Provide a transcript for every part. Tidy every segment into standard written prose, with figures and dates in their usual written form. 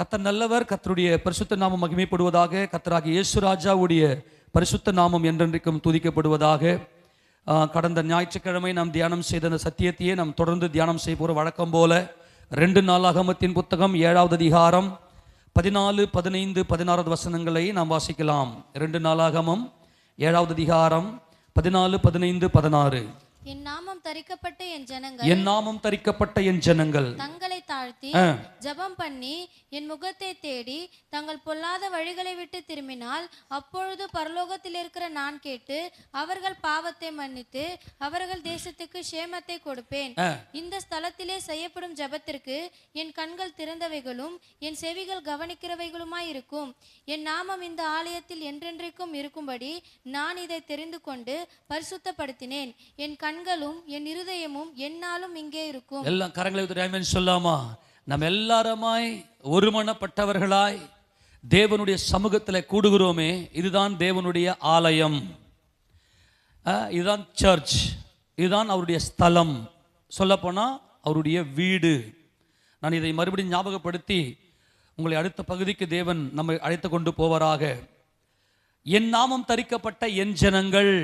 கர்த்தர் நல்லவர். கர்த்தருடைய பரிசுத்த நாமம் மகிமைப்படுவதாக. கர்த்தராகிய இயேசு ராஜாவுடைய பரிசுத்த நாமம் என்றென்றைக்கும் துதிக்கப்படுவதாக. கடந்த ஞாயிற்றுக்கிழமை நாம் தியானம் செய்த அந்த சத்தியத்தையே நாம் தொடர்ந்து தியானம் செய்ய போகிற வழக்கம் போல 2 நாளாகமத்தின் புத்தகம் 7வது அதிகாரம் 14, 15, 16 வசனங்களை நாம் வாசிக்கலாம். 2 நாளாகமம் 7வது அதிகாரம் 14, 15, 16. என் நாமம் தரிக்கப்பட்ட என் ஜனங்கள் தங்களை தாழ்த்தி ஜெபம் பண்ணி என் முகத்தை தேடி தங்கள் பொல்லாத வழிகளை விட்டு திரும்பினால் அப்பொழுது பரலோகத்தில் இருக்கிற நான் கேட்டு அவர்கள் பாவத்தை மன்னித்து அவர்கள் தேசத்துக்கு சேமத்தை கொடுப்பேன். இந்த ஸ்தலத்திலே செய்யப்படும் ஜெபத்திற்கு என் கண்கள் திறந்தவைகளும் என் செவிகள் கவனிக்கிறவைகளுமாய் இருக்கும். என் நாமம் இந்த ஆலயத்தில் என்றென்றைக்கும் இருக்கும்படி நான் இதை தெரிந்து கொண்டு பரிசுத்தப்படுத்தினேன். என் கண்களும் என் இருதயமும் என்னாலும் இங்கே இருக்கும். எல்லாம் கரங்களை ஆமென் சொல்லாமா? நம்ம எல்லாருமாய் ஒருமனப்பட்டவர்களாய் தேவனுடைய சமூகத்தில் கூடுகிறோமே, இதுதான் தேவனுடைய ஆலயம், இதுதான் சர்ச், இதுதான் அவருடைய ஸ்தலம், சொல்லப்போனா அவருடைய வீடு. நான் இதை மறுபடியும் ஞாபகப்படுத்தி உங்களை அடுத்த பகுதிக்கு தேவன் நம்மை அழைத்து கொண்டு போவாராக. என் நாமம் தரிக்கப்பட்ட என் ஜனங்கள்,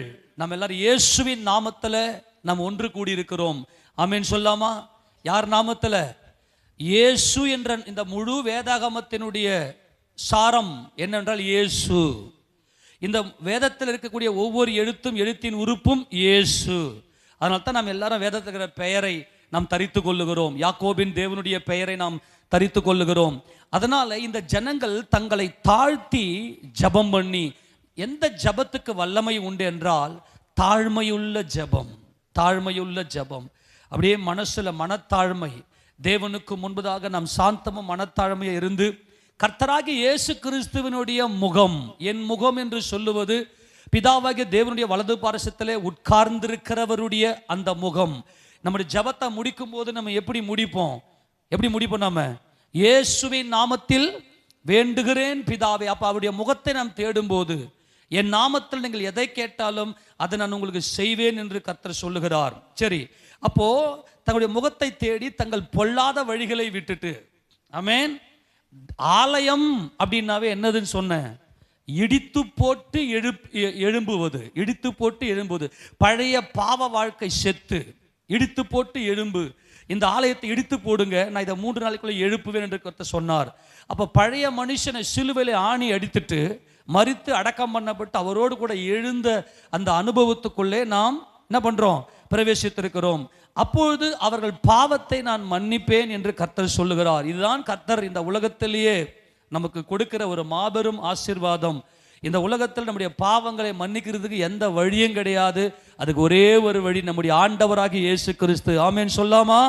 நம்ம எல்லாரும் இயேசுவின் நாமத்தில் நாம் ஒன்று கூடியிருக்கிறோம். ஆமென் சொல்லாமா? யார் நாமத்தில்? இயேசு என்ற இந்த முழு வேதாகமத்தினுடைய சாரம் என்னவென்றால் இயேசு. இந்த வேதத்தில் இருக்கக்கூடிய ஒவ்வொரு எழுத்தும் எழுத்தின் உறுப்பும் இயேசு. அதனால தான் நாம் எல்லாரும் வேதத்தில் இருக்கிற பெயரை நாம் தரித்து கொள்ளுகிறோம். யாக்கோபின் தேவனுடைய பெயரை நாம் தரித்து கொள்ளுகிறோம். அதனால இந்த ஜனங்கள் தங்களை தாழ்த்தி ஜபம் பண்ணி, எந்த ஜபத்துக்கு வல்லமை உண்டு என்றால் தாழ்மையுள்ள ஜபம். தாழ்மையுள்ள ஜபம், அப்படியே மனசுல மனத்தாழ்மை, தேவனுக்கு முன்பதாக நாம் சாந்தமும் மனத்தாழ்மையை இருந்து கர்த்தராகிய இயேசு கிறிஸ்துவினுடைய முகம், என் முகம் என்று சொல்லுவது பிதாவாகிய தேவனுடைய வலது பாரசத்திலே உட்கார்ந்திருக்கிறவருடைய அந்த முகம். நம்முடைய ஜபத்தை முடிக்கும் போது நம்ம எப்படி முடிப்போம்? நம்ம இயேசுவின் நாமத்தில் வேண்டுகிறேன் பிதாவே. அப்ப அவருடைய முகத்தை நாம் தேடும் போது, என் நாமத்தில் நீங்கள் எதை கேட்டாலும் அதை நான் உங்களுக்கு செய்வேன் என்று கர்த்தர் சொல்லுகிறார். சரி, அப்போ தங்களுடைய முகத்தை தேடி தங்கள் பொல்லாத வழிகளை விட்டுட்டு, ஆமென். ஆலயம் அப்படின்னாவே என்னதுன்னு சொன்னேன்? இடித்து போட்டு எழும்புவது. இடித்து போட்டு எழும்புவது. பழைய பாவ வாழ்க்கை செத்து இடித்து போட்டு எழும்பு. இந்த ஆலயத்தை இடித்து போடுங்க, நான் இதை 3 நாளைக்குள்ள எழுப்புவேன் என்று கர்த்தர் சொன்னார். அப்போ பழைய மனுஷனை சிலுவையிலே ஆணி அடித்துட்டு மரித்து அடக்கம் பண்ணப்பட்டு அவரோடு கூட எழுந்த அந்த அனுபவத்துக்குள்ளே நாம் என்ன பண்றோம்? பிரவேசித்திருக்கிறோம். அப்பொழுது அவர்கள் பாவத்தை நான் மன்னிப்பேன் என்று கர்த்தர் சொல்லுகிறார். இதுதான் கர்த்தர் இந்த உலகத்திலேயே நமக்கு கொடுக்கிற ஒரு மாபெரும் ஆசீர்வாதம். இந்த உலகத்தில் நம்முடைய பாவங்களை மன்னிக்கிறதுக்கு எந்த வழியும் கிடையாது. அதுக்கு ஒரே ஒரு வழி, நம்முடைய ஆண்டவராகிய இயேசு கிறிஸ்து. ஆமென் சொல்லாமா?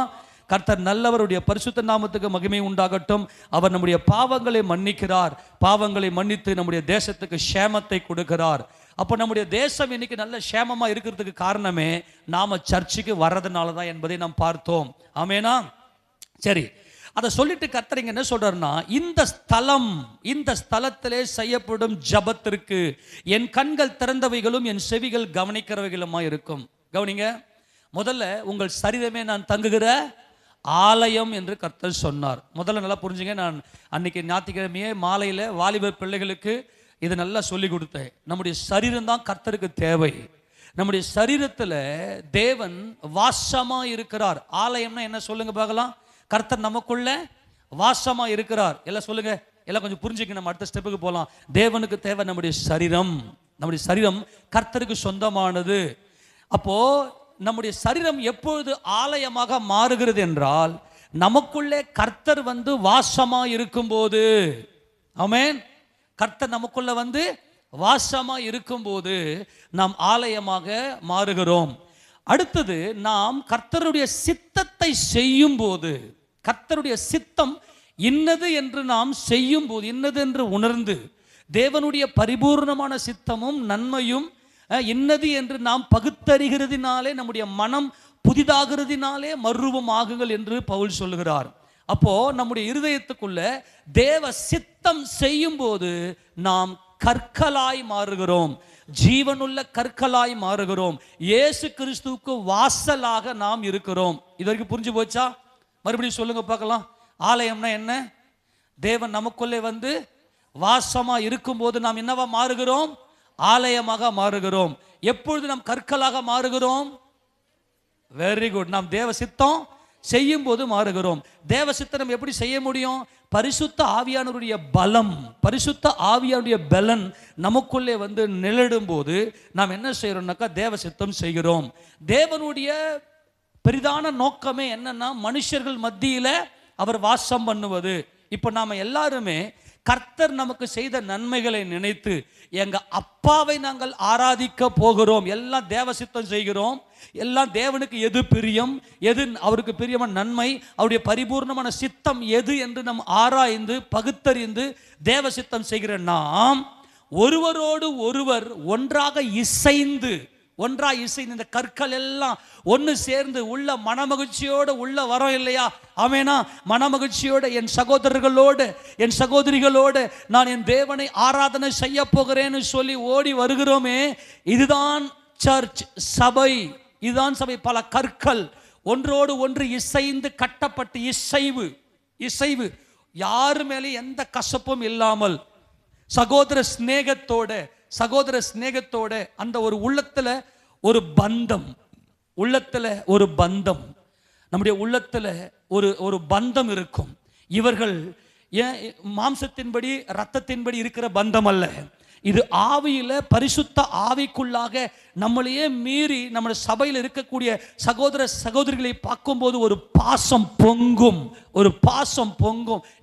கர்த்தர் நல்லவருடைய பரிசுத்த நாமத்துக்கு மகிமை உண்டாகட்டும். அவர் நம்முடைய பாவங்களை மன்னிக்கிறார். பாவங்களை மன்னித்து நம்முடைய தேசத்துக்கு சேமத்தை கொடுக்கிறார். அப்போ நம்முடைய தேசம் இன்னைக்கு நல்ல சேமமா இருக்கிறதுக்கு காரணமே நாம சர்ச்சுக்கு வர்றதுனால தான் என்பதை நாம் பார்த்தோம். ஆமேனா? சரி, அதை சொல்லிட்டு கர்த்தர் இங்க என்ன சொல்றாருன்னா, இந்த ஸ்தலத்திலே செய்யப்படும் ஜபத்திற்கு என் கண்கள் திறந்தவைகளும் என் செவிகள் கவனிக்கிறவைகளுமா இருக்கும். கவனிங்க, முதல்ல உங்கள் சரீரமே நான் தங்குகிற ஆலயம் என்று கர்த்தர் சொன்னார். முதல்ல நல்லா புரிஞ்சுங்க. நான் அன்னைக்கு ஞாயிற்றுக்கிழமையே மாலையில் வாலிப பிள்ளைகளுக்கு இது நல்லா சொல்லி கொடுத்தேன். நம்முடைய சரீரம் தான் கர்த்தருக்கு தேவை. நம்முடைய சரீரத்தில் தேவன் வாசமா இருக்கிறார். ஆலயம்னா என்ன சொல்லுங்க பார்க்கலாம்? கர்த்தர் நமக்குள்ள வாசமா இருக்கிறார். எல்லாம் சொல்லுங்க, எல்லாம் கொஞ்சம் புரிஞ்சுக்க, நம்ம அடுத்த ஸ்டெப்புக்கு போகலாம். தேவனுக்கு தேவை நம்முடைய சரீரம். நம்முடைய சரீரம் கர்த்தருக்கு சொந்தமானது. அப்போ நம்முடைய சரீரம் எப்பொழுது ஆலயமாக மாறுகிறது என்றால் நமக்குள்ளே கர்த்தர் வந்து வாசமா இருக்கும்போது. ஆமென். கர்த்தர் நமக்குள்ள வந்து வாசமா இருக்கும்போது நாம் ஆலயமாக மாறுகிறோம். அடுத்தது, நாம் கர்த்தருடைய சித்தத்தை செய்யும் போது, கர்த்தருடைய சித்தம் இன்னது என்று நாம் செய்யும் போது, இன்னது என்று உணர்ந்து தேவனுடைய பரிபூர்ணமான சித்தமும் நன்மையும் இன்னது என்று நாம் பகுத்தறிகிறதினாலே நம்முடைய மனம் புதிதாகிறதினாலே மறுரூபம் ஆகுங்கள் என்று பவுல் சொல்லுகிறார். அப்போ நம்முடைய இருதயத்துக்குள்ள தேவ சித்தம் செய்யும் போது நாம் கற்களாய் மாறுகிறோம், ஜீவனுள்ள கற்களாய் மாறுகிறோம். இயேசு கிறிஸ்துவுக்கு வாசலாக நாம் இருக்கிறோம். இது வரைக்கும் புரிஞ்சு போச்சா? மறுபடியும் சொல்லுங்க பார்க்கலாம். ஆலயம்னா என்ன? தேவன் நமக்குள்ளே வந்து வாசமா இருக்கும்போது நாம் என்னவா மாறுகிறோம்? ஆலயமாக மாறுகிறோம். எப்பொழுது நாம் கற்களாக மாறுகிறோம்? Very good. நாம் தேவ சித்தம் செய்யும் போது மாறுகிறோம். தேவ சித்தம் நம்ம எப்படி செய்ய முடியும்? பரிசுத்த ஆவியானவருடைய பலம், பரிசுத்த ஆவியானுடைய பலன் நமக்குள்ளே வந்து நிழடும் போது நாம் என்ன செய்யறோம்னாக்கா தேவ சித்தம் செய்கிறோம். தேவனுடைய பெரிதான நோக்கமே என்னன்னா மனுஷர்கள் மத்தியில அவர் வாசம் பண்ணுவது. இப்போ நாம எல்லாருமே கர்த்தர் நமக்கு செய்த நன்மைகளை நினைத்து எங்க அப்பாவை நாங்கள் ஆராதிக்க போகிறோம். எல்லாம் தேவ சித்தம் செய்கிறோம். எல்லாம் தேவனுக்கு எது பிரியம், எது அவருக்கு பிரியமான நன்மை, அவருடைய பரிபூர்ணமான சித்தம் எது என்று நாம் ஆராய்ந்து பகுத்தறிந்து தேவ சித்தம் செய்கிற நாம் ஒருவரோடு ஒருவர் ஒன்றாக இசைந்து இந்த கற்கள் எல்லாம் ஒன்று சேர்ந்து உள்ள மனமகிழ்ச்சியோடு உள்ள வரோம் இல்லையா? ஆமெனா? மனமகிழ்ச்சியோடு என் சகோதரர்களோடு என் சகோதரிகளோடு நான் என் தேவனை ஆராதனை செய்ய போகிறேன்னு சொல்லி ஓடி வருகிறோமே. இதுதான் சர்ச், சபை. இதுதான் சபை. பல கற்கள் ஒன்றோடு ஒன்று இசைந்து கட்டப்பட்டு இசைவு யாரு மேலே எந்த கசப்பும் இல்லாமல் சகோதர சிநேகத்தோட அந்த ஒரு உள்ளத்துல ஒரு பந்தம் நம்முடைய உள்ளத்துல ஒரு பந்தம் இருக்கும். இவர்கள் மாம்சத்தின்படி இரத்தத்தின்படி இருக்கிற பந்தம் அல்ல. இது ஆவியில பரிசுத்த ஆவிக்குள்ளாக நம்மளையே மீறி நம்ம சபையில் இருக்கக்கூடிய சகோதர சகோதரிகளை பார்க்கும்போது ஒரு பாசம் பொங்கும்.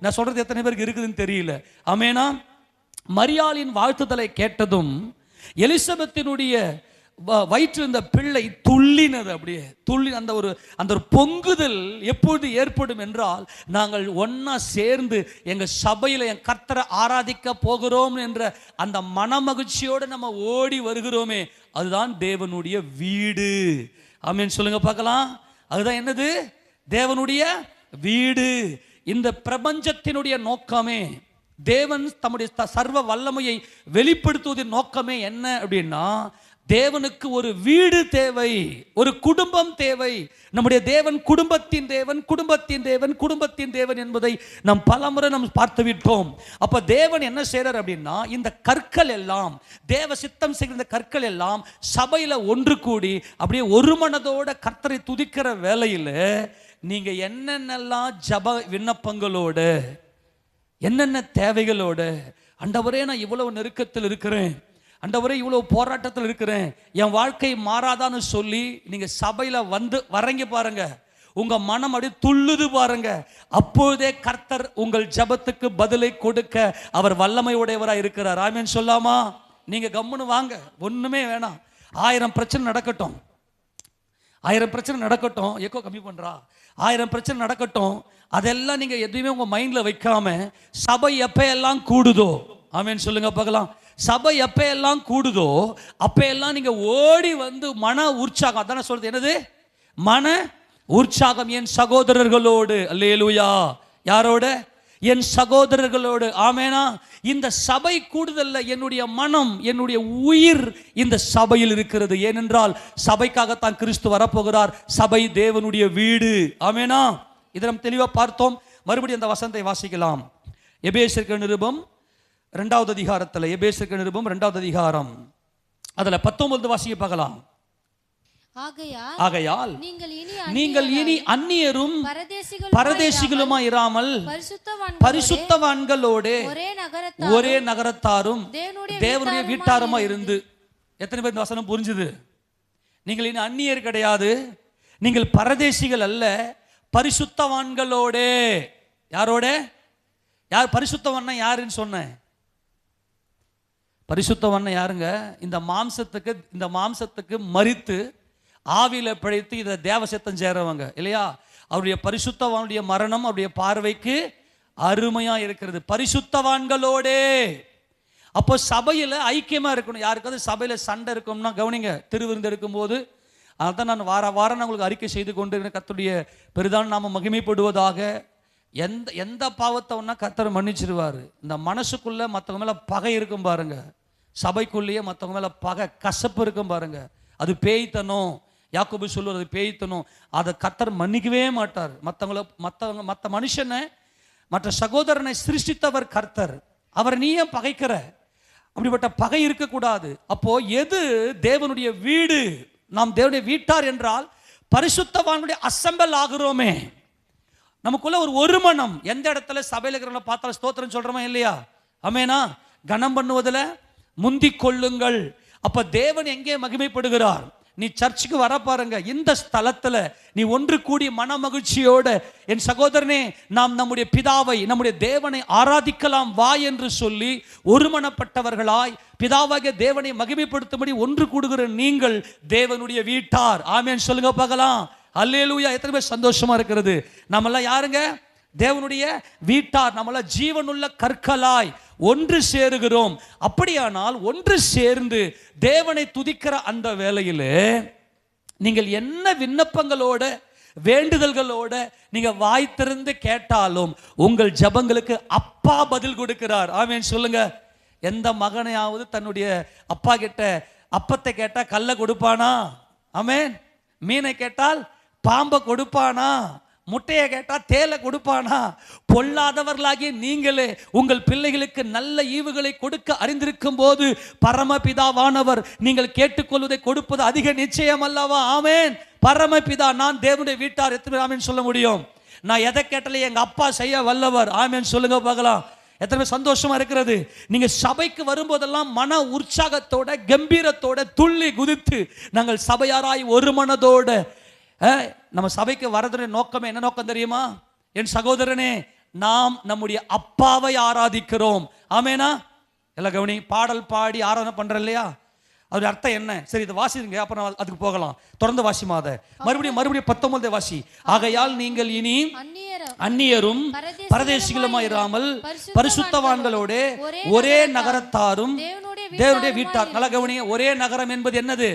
நான் சொல்றது எத்தனை பேருக்கு இருக்குதுன்னு தெரியல. ஆமெனா? மரியாளின் வாழ்த்துதலை கேட்டதும் எலிசபெத்தினுடைய வயிற்றிருந்த பிள்ளை துள்ளினது. அப்படியே அந்த ஒரு பொங்குதல் எப்பொழுது ஏற்படும் என்றால், நாங்கள் ஒன்னா சேர்ந்து எங்க சபையில என் கர்த்தரை ஆராதிக்க போகிறோம் என்ற அந்த மனமகிழ்ச்சியோடு நம்ம ஓடி வருகிறோமே, அதுதான் தேவனுடைய வீடு. ஆமென் சொல்லுங்க பார்க்கலாம். அதுதான் என்னது? தேவனுடைய வீடு. இந்த பிரபஞ்சத்தினுடைய நோக்கமே, தேவன் தம்முடைய சர்வ வல்லமையை வெளிப்படுத்துவதின் நோக்கமே என்ன அப்படின்னா, தேவனுக்கு ஒரு வீடு தேவை, ஒரு குடும்பம் தேவை. நம்முடைய தேவன் குடும்பத்தின் தேவன் என்பதை நாம் பலமுறை பார்த்து விட்டோம். அப்ப தேவன் என்ன செய்றார் அப்படின்னா, இந்த கற்கள் எல்லாம் தேவ சித்தம் செய்கிற இந்த கற்கள் எல்லாம் சபையில ஒன்று கூடி அப்படியே ஒரு மனதோட கர்த்தரை துதிக்கிற வேளையில நீங்க என்னென்னலாம் ஜப விண்ணப்பங்களோட, என்னென்ன தேவைகளோட, ஆண்டவரே நான் இவ்வளவு நெருக்கத்தில் இருக்கிறேன், ஆண்டவரே இவ்வளவு போராட்டத்தில் இருக்கிறேன், என் வாழ்க்கை மாறாதான்னு சொல்லி நீங்க சபையில வரங்க பாருங்க, உங்க மனம் அப்படி துள்ளுது பாருங்க. அப்பொழுதே கர்த்தர் உங்கள் ஜபத்துக்கு பதிலை கொடுக்க அவர் வல்லமை உடையவராக இருக்கிறார். ஆமென் சொல்லாமா? நீங்க கம்முன்னு வாங்க, ஒண்ணுமே வேணாம். 1000 பிரச்சனை நடக்கட்டும், 1000 பிரச்சனை நடக்கட்டும். எக்கோ கம்மி பண்றா? 1000 பிரச்சனை நடக்கட்டும். அதெல்லாம் நீங்க எதுவுமே உங்க மைண்ட்ல வைக்காம, சபை எப்ப எல்லாம் கூடுதோ, ஆமென் சொல்லுங்க பார்க்கலாம், சபை எப்ப எல்லாம் கூடுதோ அப்ப எல்லாம் நீங்க ஓடி வந்து மன உற்சாகம், அதான சொல்றது, என்னது? மன உற்சாகம். என் சகோதரர்களோடு, அல்லேலூயா. யாரோட? என் சகோதரர்களோடு. ஆமெனா? இந்த சபை கூடுதல்ல என்னுடைய மனம், என்னுடைய உயிர் இந்த சபையில் இருக்கிறது. ஏனென்றால் சபைக்காகத்தான் கிறிஸ்து வரப்போகிறார். சபை தேவனுடைய வீடு. ஆமெனா? இதை நாம் தெளிவாக பார்த்தோம். மறுபடியும் அந்த வசனத்தை வாசிக்கலாம். எபேசியர் நிருபம் 2வது அதிகாரத்தில், எபேசியர் நிருபம் 2வது அதிகாரம் அதுல 19 வாசிக்க பார்க்கலாம். ஆகையால் நீங்கள் இனி அந்நியரும் பரதேசிகளுமா இராமல் பரிசுத்தவான்களோடு ஒரே நகரத்தாரும் தேவனுடைய வீட்டாருமா இருந்து. எத்தனை பேர் இந்த வசனம் புரிஞ்சுது? நீங்கள் இனி அந்நியர் கிடையாது, நீங்கள் பரதேசிகள் அல்ல, பரிசுத்தவான்களோட. யாரோட? யார் பரிசுத்தவான்? யாருன்னு சொன்னேன்? பரிசுத்தவான் யாருங்க? இந்த மாம்சத்துக்கு மரித்து ஆவியில பிழைத்து இதை தேவசித்தம் சேரவங்க இல்லையா? அவருடைய பரிசுத்தவானுடைய மரணம் அவருடைய பார்வைக்கு அருமையா இருக்கிறது. பரிசுத்தவான்களோடே. அப்போ சபையில ஐக்கியமா இருக்கணும். யாருக்காவது சபையில சண்டை இருக்கும்னா கவனிங்க. திருவிருந்து எடுக்கும் போது அதான் நான் வாரம் உங்களுக்கு அறிக்கை செய்து கொண்டு கர்த்தருடைய பெரிதான நாம மகிமைப்படுவதாக. எந்த பாவத்தை ஒன்னா கர்த்தர் மன்னிச்சிருவாரு. இந்த மனசுக்குள்ள மற்றவங்க மேல பகை இருக்கும் பாருங்க, சபைக்குள்ளேயே மற்றவங்க மேல பகை கசப்பு இருக்கும் பாருங்க, அது பேய்த்தனும். யாக்கோபு சொல்லுவது பேய்த்தனும். அதை கர்த்தர் மன்னிக்கவே மாட்டார். மற்ற மனுஷனை மற்ற சகோதரனை சிருஷ்டித்தவர் கர்த்தர். அவரை நீ ஏன் பகைக்கிற? அப்படிப்பட்ட பகை இருக்கக்கூடாது. அப்போ எது தேவனுடைய வீடு? நாம் தேவனுடைய வீட்டார் என்றால் பரிசுத்தவான்களுடைய அசெம்பல் ஆகிறோமே. நமக்குள்ள ஒரு மனம். எந்த இடத்துல சபையில் இருக்கிறவங்கள பார்த்தாலும் ஸ்தோத்திரம் சொல்றோமா இல்லையா? ஆமெனா? கனம் பண்ணுவதில் முந்திக் கொள்ளுங்கள். அப்ப தேவன் எங்கே மகிமைப்படுகிறார்? நீ சர்ச்சுக்கு வர பாருங்க, இந்த ஸ்தலத்துல நீ ஒன்று கூடி மன மகிழ்ச்சியோட, என் சகோதரனே, நாம் நம்முடைய பிதாவை, நம்முடைய தேவனை ஆராதிக்கலாம் வா என்று சொல்லி ஒருமனப்பட்டவர்களாய் பிதாவாகிய தேவனை மகிமைப்படுத்தும்படி ஒன்று கூடுகிற நீங்கள் தேவனுடைய வீட்டார். ஆமென் சொல்லுங்க பார்க்கலாம். அல்லேலூயா. எத்தனை பேர் சந்தோஷமா இருக்கிறது? நம்மெல்லாம் யாருங்க? தேவனுடைய வீட்டார். நம்மெல்லாம் ஜீவனுள்ள கற்களாய் ஒன்று சேருகிறோம். அப்படியானால் ஒன்று சேர்ந்து தேவனை துதிக்கிற அந்த வேளையிலே நீங்கள் என்ன விண்ணப்பங்களோட வேண்டுதல்களோட நீங்க வாய் திறந்து கேட்டாலும் உங்கள் ஜபங்களுக்கு அப்பா பதில் கொடுக்கிறார். ஆமென் சொல்லுங்க. எந்த மகனையாவது தன்னுடைய அப்பா கிட்ட அப்பத்தை கேட்டா கல்லை கொடுப்பானா? ஆமென். மீனை கேட்டால் பாம்பை கொடுப்பானா? முட்டையை கேட்டா தேலை கொடுப்பானா? பொல்லாதவர்களாகிய நீங்களே உங்கள் பிள்ளைகளுக்கு நல்ல ஈவுகளை கொடுக்க அறிந்திருக்கும் போது பரமபிதாவானவர் நீங்கள் கேட்டுக்கொள்வதை கொடுப்பது அதிக நிச்சயம் அல்லவா? ஆமென். பரமபிதா, நான் தேவனுடைய வீட்டார். எத்தனை பேர் ஆமென் சொல்ல முடியும்? நான் எதை கேட்டாலும் எங்க அப்பா செய்ய வல்லவர். ஆமென் சொல்லுங்க பார்க்கலாம். எத்தனை பேர் சந்தோஷமா இருக்கிறது? நீங்க சபைக்கு வரும்போதெல்லாம் மன உற்சாகத்தோட கம்பீரத்தோட துள்ளி குதித்து நாங்கள் சபையாராய் ஒரு மனதோட நம்ம சபைக்கு வரதுடைய நோக்கமே என்ன நோக்கம் தெரியுமா? என் சகோதரனே, நாம் நம்முடைய அப்பாவை ஆராதிக்கிறோம். ஆமேனா? எல்லாம் கவனி. பாடல் பாடி ஆராதனை பண்ற இல்லையா? அதோட அர்த்தம் என்ன? சரி, இதை வாசிங்க, அப்புறம் அதுக்கு போகலாம். தொடர்ந்து வாசி மாத. மறுபடியும் 19 வாசி. ஆகையால் நீங்கள் இனி அந்நியரும் பரதேசிகளுமாயிராமல் பரிசுத்தவான்களோட ஒரே நகரத்தாரும் தேவனுடைய வீட்டார். நல்ல கவனிங்க. ஒரே நகரம் என்பது என்னது?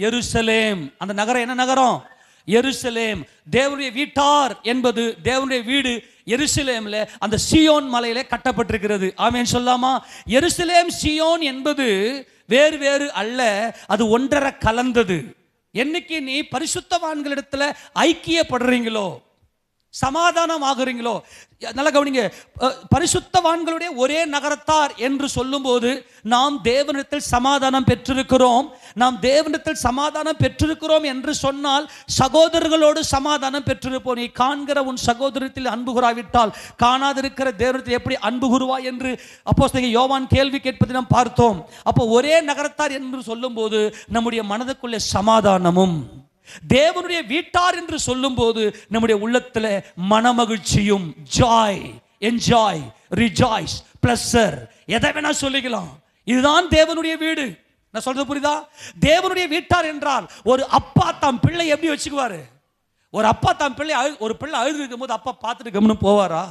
எருசலேம். அந்த நகரம் என்ன நகரம்? எருசலேம். தேவனுடைய வீட்டார் என்பது தேவனுடைய வீடு எருசலேம்ல அந்த சீயோன் மலையிலே கட்டப்பட்டிருக்கிறது. ஆமென் சொல்லாமா? எருசலேம் சீயோன் என்பது வேறு வேறு அல்ல, அது ஒன்றரை கலந்தது. என்னைக்கு நீ பரிசுத்தவான்களிடத்துல ஐக்கியப்படுறீங்களோ, சமாதானம் ஆகுறீங்களோ, நல்ல கவனிங்க, பரிசுத்தவான்களுடைய ஒரே நகரத்தார் என்று சொல்லும்போது நாம் தேவனிடத்தில் சமாதானம் பெற்றிருக்கிறோம். நாம் தேவனிடத்தில் சமாதானம் பெற்றிருக்கிறோம் என்று சொன்னால் சகோதரர்களோடு சமாதானம் பெற்றிருப்போம். நீ காண்கிற உன் சகோதரத்தில் அன்பு கூறாவிட்டால் காணாதிருக்கிற தேவனிடத்தில் எப்படி அன்பு கூறுவாய் என்று அப்போஸ்தலன் யோவான் கேள்வி கேட்பதை நாம் பார்த்தோம். அப்போ ஒரே நகரத்தார் என்று சொல்லும்போது நம்முடைய மனதுக்குள்ளே சமாதானமும், தேவனுடைய வீட்டார் என்று சொல்லும் போது நம்முடைய உள்ளத்துல மனமகிழ்ச்சியும், ஜாய், என்ஜாய், ரிஜாய்ஸ், பிளஸர், எதை வேணா சொல்லிக்கலாம். இதுதான் தேவனுடைய வீடு. நான் சொல்றது புரியுதா? தேவனுடைய வீட்டார் என்றால் ஒரு அப்பா தம் பிள்ளை எப்படி வச்சுக்குவாரு? ஒரு அப்பா தம் பிள்ளை ஒரு பிள்ளை அழுது இருக்கும் போது அப்பா பார்த்துட்டு கம்னு போவாரா?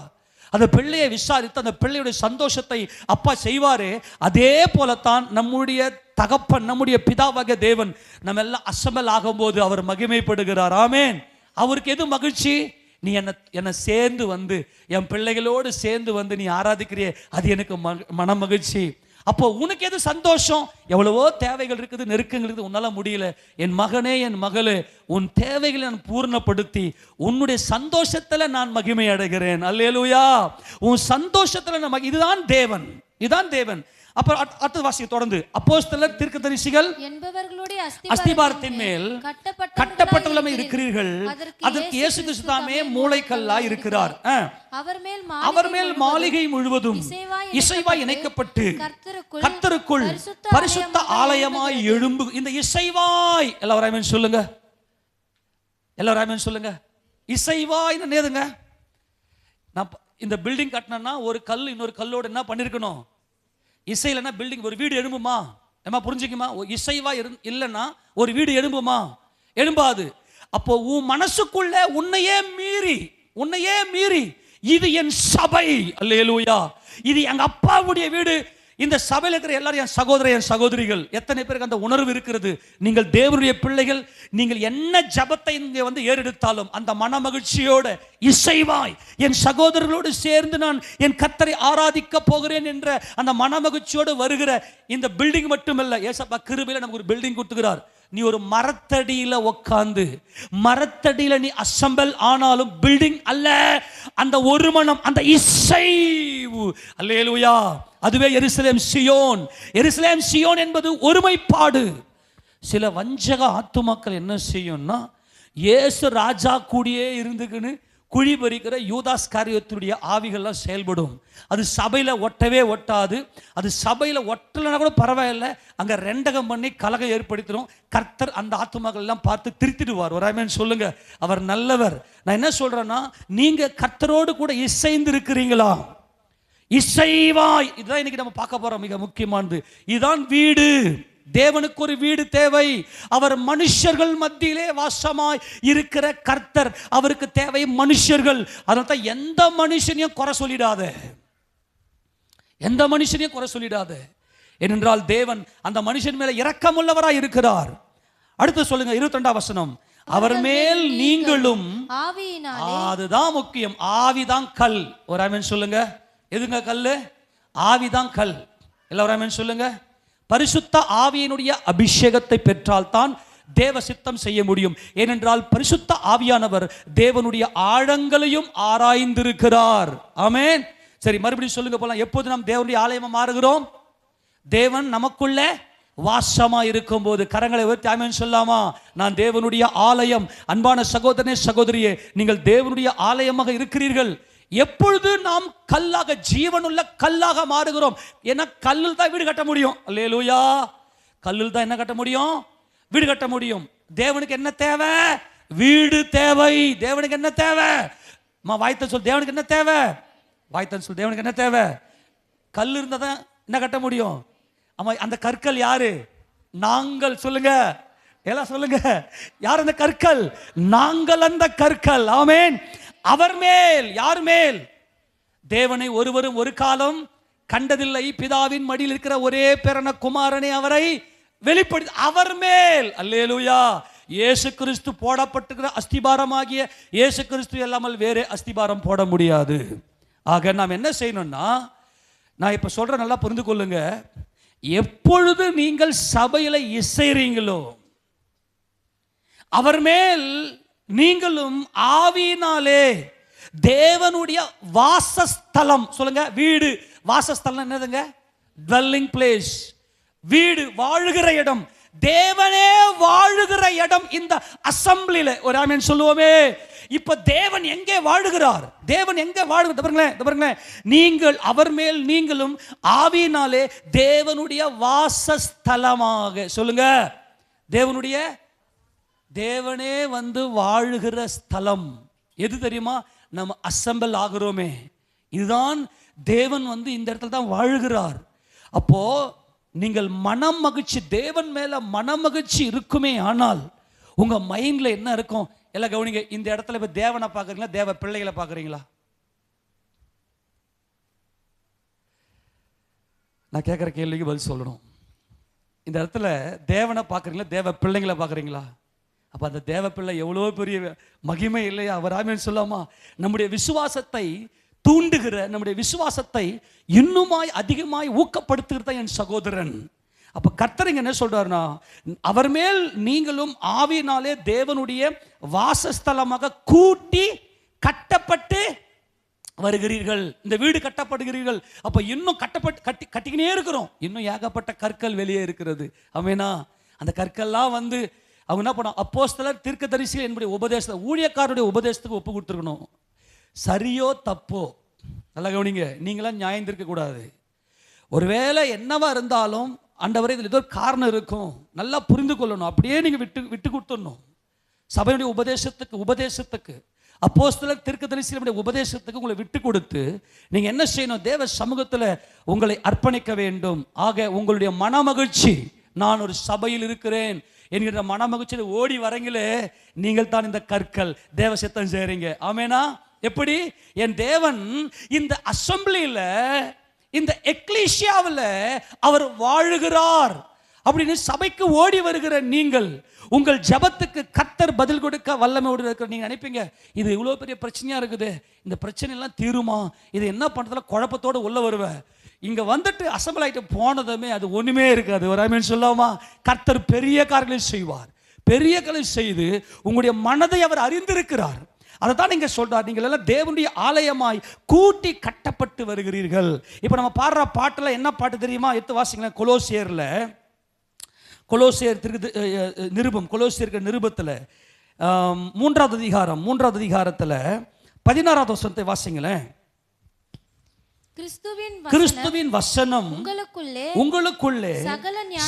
அந்த பிள்ளையை விசாரித்து அந்த பிள்ளையுடைய சந்தோஷத்தை அப்பா செய்வாரே, அதே போலத்தான் நம்முடைய தகப்பன், நம்முடைய பிதாவாகிய தேவன் நம்ம எல்லாம் அசெம்பல் ஆகும்போது அவர் மகிமைப்படுகிறார். ஆமென். அவருக்கு எது மகிழ்ச்சி? நீ என்னை சேர்ந்து வந்து என் பிள்ளைகளோடு சேர்ந்து வந்து நீ ஆராதிக்கிறியே, அது எனக்கு மன மகிழ்ச்சி. அப்போ உனக்கு எது சந்தோஷம்? எவ்வளவோ தேவைகள் இருக்குது, நெருக்கங்கள் இருக்குது, உன்னால முடியல. என் மகனே, என் மகளே, உன் தேவைகளை நான் பூர்ணப்படுத்தி உன்னுடைய சந்தோஷத்துல நான் மகிமை அடைகிறேன். அல்லேலூயா. உன் சந்தோஷத்துல நான் இதுதான் தேவன், இதுதான் தேவன். அப்புறம் அடுத்த வாசிக்க தொடர்ந்து. அப்போஸ்தலர் தீர்க்கதரிசிகள் என்பவர்களுடைய அஸ்திபாரத்தின் மேல் கட்டப்பட்டுள்ளமை இருக்கிறீர்கள், அதற்கு இயேசு கிறிஸ்து தாமே மூளைக்கல்லாய் இருக்கிறார். அவர் மேல் மாளிகை முழுவதும் இசைவாய் இணைக்கப்பட்டு கர்த்தருக்குள் பரிசுத்த ஆலயமாய் எழும்பு. இந்த இசைவாய் எல்லாரும் ஆமென் சொல்லுங்க. எல்லாரும் ஆமென் சொல்லுங்க. இசைவாய் என்னதுங்க? நான் இந்த பில்டிங் கட்டணும்னா ஒரு கல் இன்னொரு கல்லோட என்ன பண்ணிருக்கணும்? இசையிலன்னா பில்டிங், ஒரு வீடு எழும்புமா? ஏமா புரிஞ்சுக்குமா? இசைவா இல்லைன்னா ஒரு வீடு எழும்புமா? எழும்பாது. அப்போ உன் மனசுக்குள்ள உன்னையே மீறி இது என் சபை, அல்லேலூயா, இது எங்க அப்பாவுடைய வீடு, இந்த சபையில் இருக்கிற எல்லாரும் என் சகோதரர், என் சகோதரிகள். எத்தனை பேருக்கு அந்த உணர்வு இருக்கிறது? நீங்கள் தேவனுடைய பிள்ளைகள். நீங்கள் என்ன ஜபத்தை இங்கே வந்து ஏறெடுத்தாலும் அந்த மன மகிழ்ச்சியோட இசைவாய் என் சகோதரர்களோடு சேர்ந்து நான் என் கர்த்தரை ஆராதிக்க போகிறேன் என்ற அந்த மன மகிழ்ச்சியோடு வருகிற இந்த பில்டிங் மட்டுமல்ல, ஏசப்பா கிருபையில நமக்கு ஒரு பில்டிங் கொடுத்துக்கிறார். நீ ஒரு மரத்தடியில உட்கார்ந்து மரத்தடியில நீ அசெம்பிள் ஆனாலும் பில்டிங் அல்ல, அந்த ஒரு மனம், அந்த இசைவு, அல்லேலூயா, அதுவே எருசலேம் சியோன். எருசலேம் சியோன் என்பது ஒருமைப்பாடு. சில வஞ்சக ஆத்துமாக்கள் என்ன செய்யும்னா, இயேசு ராஜா கூடியே இருந்துக்குன்னு குழி பறிக்கிற யூதாஸ் காரியத்துடைய ஆவிகள்லாம் செயல்படும். அது சபையில் ஒட்டவே ஒட்டாது. அது சபையில் ஒட்டலைன்னா கூட பரவாயில்ல, அங்கே ரெண்டகம் பண்ணி கலகம் ஏற்படுத்திடும். கர்த்தர் அந்த ஆத்துமாக்கள் எல்லாம் பார்த்து திருத்திடுவார். ஒரு ஆமென் சொல்லுங்க. அவர் நல்லவர். நான் என்ன சொல்றேன்னா, நீங்க கர்த்தரோடு கூட இசைந்து இருக்கிறீங்களா? இசைவாய், இதுதான் இன்னைக்கு நம்ம பார்க்க போறோம். மிக முக்கியமானது இதுதான் வீடு. தேவனுக்கு ஒரு வீடு தேவை. அவர் மனுஷர்கள் மத்தியிலே வாசமாய் இருக்கிற கர்த்தர். அவருக்கு தேவை மனுஷர்கள். அதனால எந்த மனுஷனையும் குறை சொல்லிடாத, எந்த மனுஷனையும் குறை சொல்லிடாத. ஏனென்றால் தேவன் அந்த மனுஷன் மேல இரக்கமுள்ளவராய் இருக்கிறார். அடுத்து சொல்லுங்க 22ஆம் வசனம். அவர் மேல் நீங்களும் ஆவியினாலே, அதுதான் முக்கியம். ஆவிதான் கல். ஒரு ஆமென் சொல்லுங்க. எதுங்க கல்லு? ஆவிதான் கல். எல்லாரும் ஆமென் சொல்லுங்க. பரிசுத்த ஆவியினுடைய அபிஷேகத்தை பெற்றால் தான் தேவ சித்தம் செய்ய முடியும். ஏனென்றால் பரிசுத்த ஆவியானவர் தேவனுடைய ஆழங்களையும் ஆராய்ந்திருக்கிறார். ஆமென். சரி, மறுபடியும் சொல்லுங்க போலாம். எப்போது நாம் தேவனுடைய ஆலயமா மாறுகிறோம்? தேவன் நமக்குள்ள வாசமா இருக்கும் போது. கரங்களை உயர்த்தி ஆமென் சொல்லாமா? நான் தேவனுடைய ஆலயம். அன்பான சகோதரனே, சகோதரியே, நீங்கள் தேவனுடைய ஆலயமாக இருக்கிறீர்கள். எப்பொழுது நாம் கல்லாக, ஜீவனுள்ள கல்லாக மாறுகிறோம். ஏன்னா கல்லில் தான் வீடு கட்ட முடியும். அல்லேலூயா. கல்லில் தான் என்ன கட்ட முடியும்? வீடு கட்ட முடியும். தேவனுக்கு என்ன தேவை? வீடு தேவை. தேவனுக்கு என்ன தேவை? வாய்த்த சொல். தேவனுக்கு என்ன தேவை? வாய்த்த சொல். தேவனுக்கு என்ன தேவை? கல் இருந்தா தான் என்ன கட்ட முடியும்? ஆமா, அந்த கற்கள் யாரு? நாங்கள். சொல்லுங்க, எல்லாம் சொல்லுங்க. யார் அந்த கற்கள்? நாங்கள் அந்த கற்கள். ஆமென். அவர் மேல். யார் மேல்? தேவனை ஒருவரும் ஒரு காலம் கண்டதில்லை. பிதாவின் மடியில் இருக்கிற ஒரே பேரான குமாரனை அவரை வெளிப்படுத்தி அவர் மேல். அல்லேலூயா. இயேசு கிறிஸ்து போடப்பட்டிருக்கிற அஸ்திபாரமாகிய இயேசு கிறிஸ்து இல்லாமல் வேறு அஸ்திபாரம் போட முடியாது. ஆக நாம் என்ன செய்யணும்னா, நான் இப்ப சொல்ற நல்லா புரிந்து கொள்ளுங்க. எப்பொழுது நீங்கள் சபையில இசைறீங்களோ, அவர் மேல் நீங்களும் ஆவியினாலே தேவனுடைய வாசஸ்தலம். சொல்லுங்க. வீடு. வாசஸ்தலம் என்னதுங்க? dwelling place. வீடு, வாழுகிற இடம். தேவனே வாழுகிற இடம் இந்த அசெம்பிளில. ஒரு ஆமென் சொல்லுவோமே. இப்ப தேவன் எங்கே வாழுகிறார்? தேவன் எங்கே வாழுகிறார்? நீங்கள் அவர் மேல் நீங்களும் ஆவியினாலே தேவனுடைய வாசஸ்தலமாக. சொல்லுங்க. தேவனுடைய, தேவனே வந்து வாழுகிற ஸ்தலம் எது தெரியுமா? நம்ம அசெம்பிள் ஆகிறோமே, இதுதான் தேவன் வந்து இந்த இடத்துல தான் வாழுகிறார். அப்போ நீங்கள் மனம் மகிழ்ச்சி, தேவன் மேல மனம் மகிழ்ச்சி இருக்குமே ஆனால் உங்க மைண்ட்ல என்ன இருக்கும்? எல்லாம் கவனிங்க. இந்த இடத்துல இப்ப தேவனை பார்க்குறீங்களா, தேவ பிள்ளைகளை பார்க்குறீங்களா? நான் கேட்குற கேள்விக்கு பதில் சொல்லணும். இந்த இடத்துல தேவனை பார்க்குறீங்களா, தேவ பிள்ளைங்களை பார்க்குறீங்களா? அப்ப அந்த தேவ பிள்ளை எவ்வளோ பெரிய மகிமை இல்லையா? அவர் ஆமென் சொல்லாமா? நம்முடைய விசுவாசத்தை தூண்டுகிற, நம்முடைய விசுவாசத்தை இன்னுமாய் அதிகமாய் ஊக்கப்படுத்துகிறத என் சகோதரன். அப்ப கர்த்தர் என்ன சொல்றாருன்னா, அவர் மேல் நீங்களும் ஆவியினாலே தேவனுடைய வாசஸ்தலமாக கூட்டி கட்டப்பட்டு வருகிறீர்கள். இந்த வீடு கட்டப்படுகிறீர்கள். அப்ப இன்னும் கட்டிக்கினே இருக்கிறோம். இன்னும் ஏகப்பட்ட கற்கள் வெளியே இருக்கிறது. ஆமெனா? அந்த கற்கள்லாம் வந்து அவங்க என்ன பண்ண, அப்போஸ்தலர், தீர்க்கதரிசிகள் என்னுடைய உபதேச, ஊழியக்காரருடைய உபதேசத்துக்கு ஒப்பு கொடுத்துருக்கணும். சரியோ தப்போ, நல்லா கவனிங்க, நீங்களாம் நியாயம் இருக்க கூடாது. ஒருவேளை என்னவா இருந்தாலும் ஆண்டவரே இதில் ஏதோ காரணம் இருக்கும், நல்லா புரிந்து கொள்ளணும். அப்படியே நீங்க விட்டு கொடுத்துடணும். சபையுடைய உபதேசத்துக்கு அப்போஸ்தலர், தீர்க்கதரிசிகளுடைய உபதேசத்துக்கு உங்களை விட்டு கொடுத்து நீங்க என்ன செய்யணும்? தேவ சமூகத்தில் உங்களை அர்ப்பணிக்க வேண்டும். ஆக உங்களுடைய மனமகிழ்ச்சி, நான் ஒரு சபையில் இருக்கிறேன் என்கிற மனமகிழ்ச்சியில் ஓடி வரங்களே, நீங்கள் தான் இந்த கற்கள். தேவ சித்தம் செய்றீங்க. ஆமேனா? எப்படி? என் தேவன் இந்த அசெம்பிளியில, இந்த எக்லீசியாவில் அவர் வாழுகிறார் அப்படின்னு சபைக்கு ஓடி வருகிற நீங்கள், உங்கள் ஜபத்துக்கு கர்த்தர் பதில் கொடுக்க வல்லமையோடு இருக்கிற நீங்க நினைப்பீங்க, இது இவ்வளோ பெரிய பிரச்சனையா இருக்குது, இந்த பிரச்சனை எல்லாம் தீருமா? இது என்ன பண்றதுல குழப்பத்தோடு உள்ள வருவேன். இங்க வந்துட்டு அசம்பிள் ஆகிட்டு போனதுமே அது ஒண்ணுமே இருக்காது. ஒரு ஆமென் சொல்லாமா? கர்த்தர் பெரிய காரியங்களை செய்வார். பெரிய காரியங்களை செய்து உங்களுடைய மனதை அவர் அறிந்திருக்கிறார். அதை தான் நீங்க சொல்றார், நீங்கள் எல்லாம் தேவனுடைய ஆலயமாய் கூட்டி கட்டப்பட்டு வருகிறீர்கள். இப்போ நம்ம பாடுற பாட்டுல என்ன பாட்டு தெரியுமா? எடுத்து வாசிங்களேன். கொலோசியர் நிருபம், கொலோசியர் நிருபத்தில் 3வது அதிகாரத்தில் 16வது வசனத்தை வாசிங்களேன். கிறிஸ்துவின் வசனம் உங்களுக்குள்ளே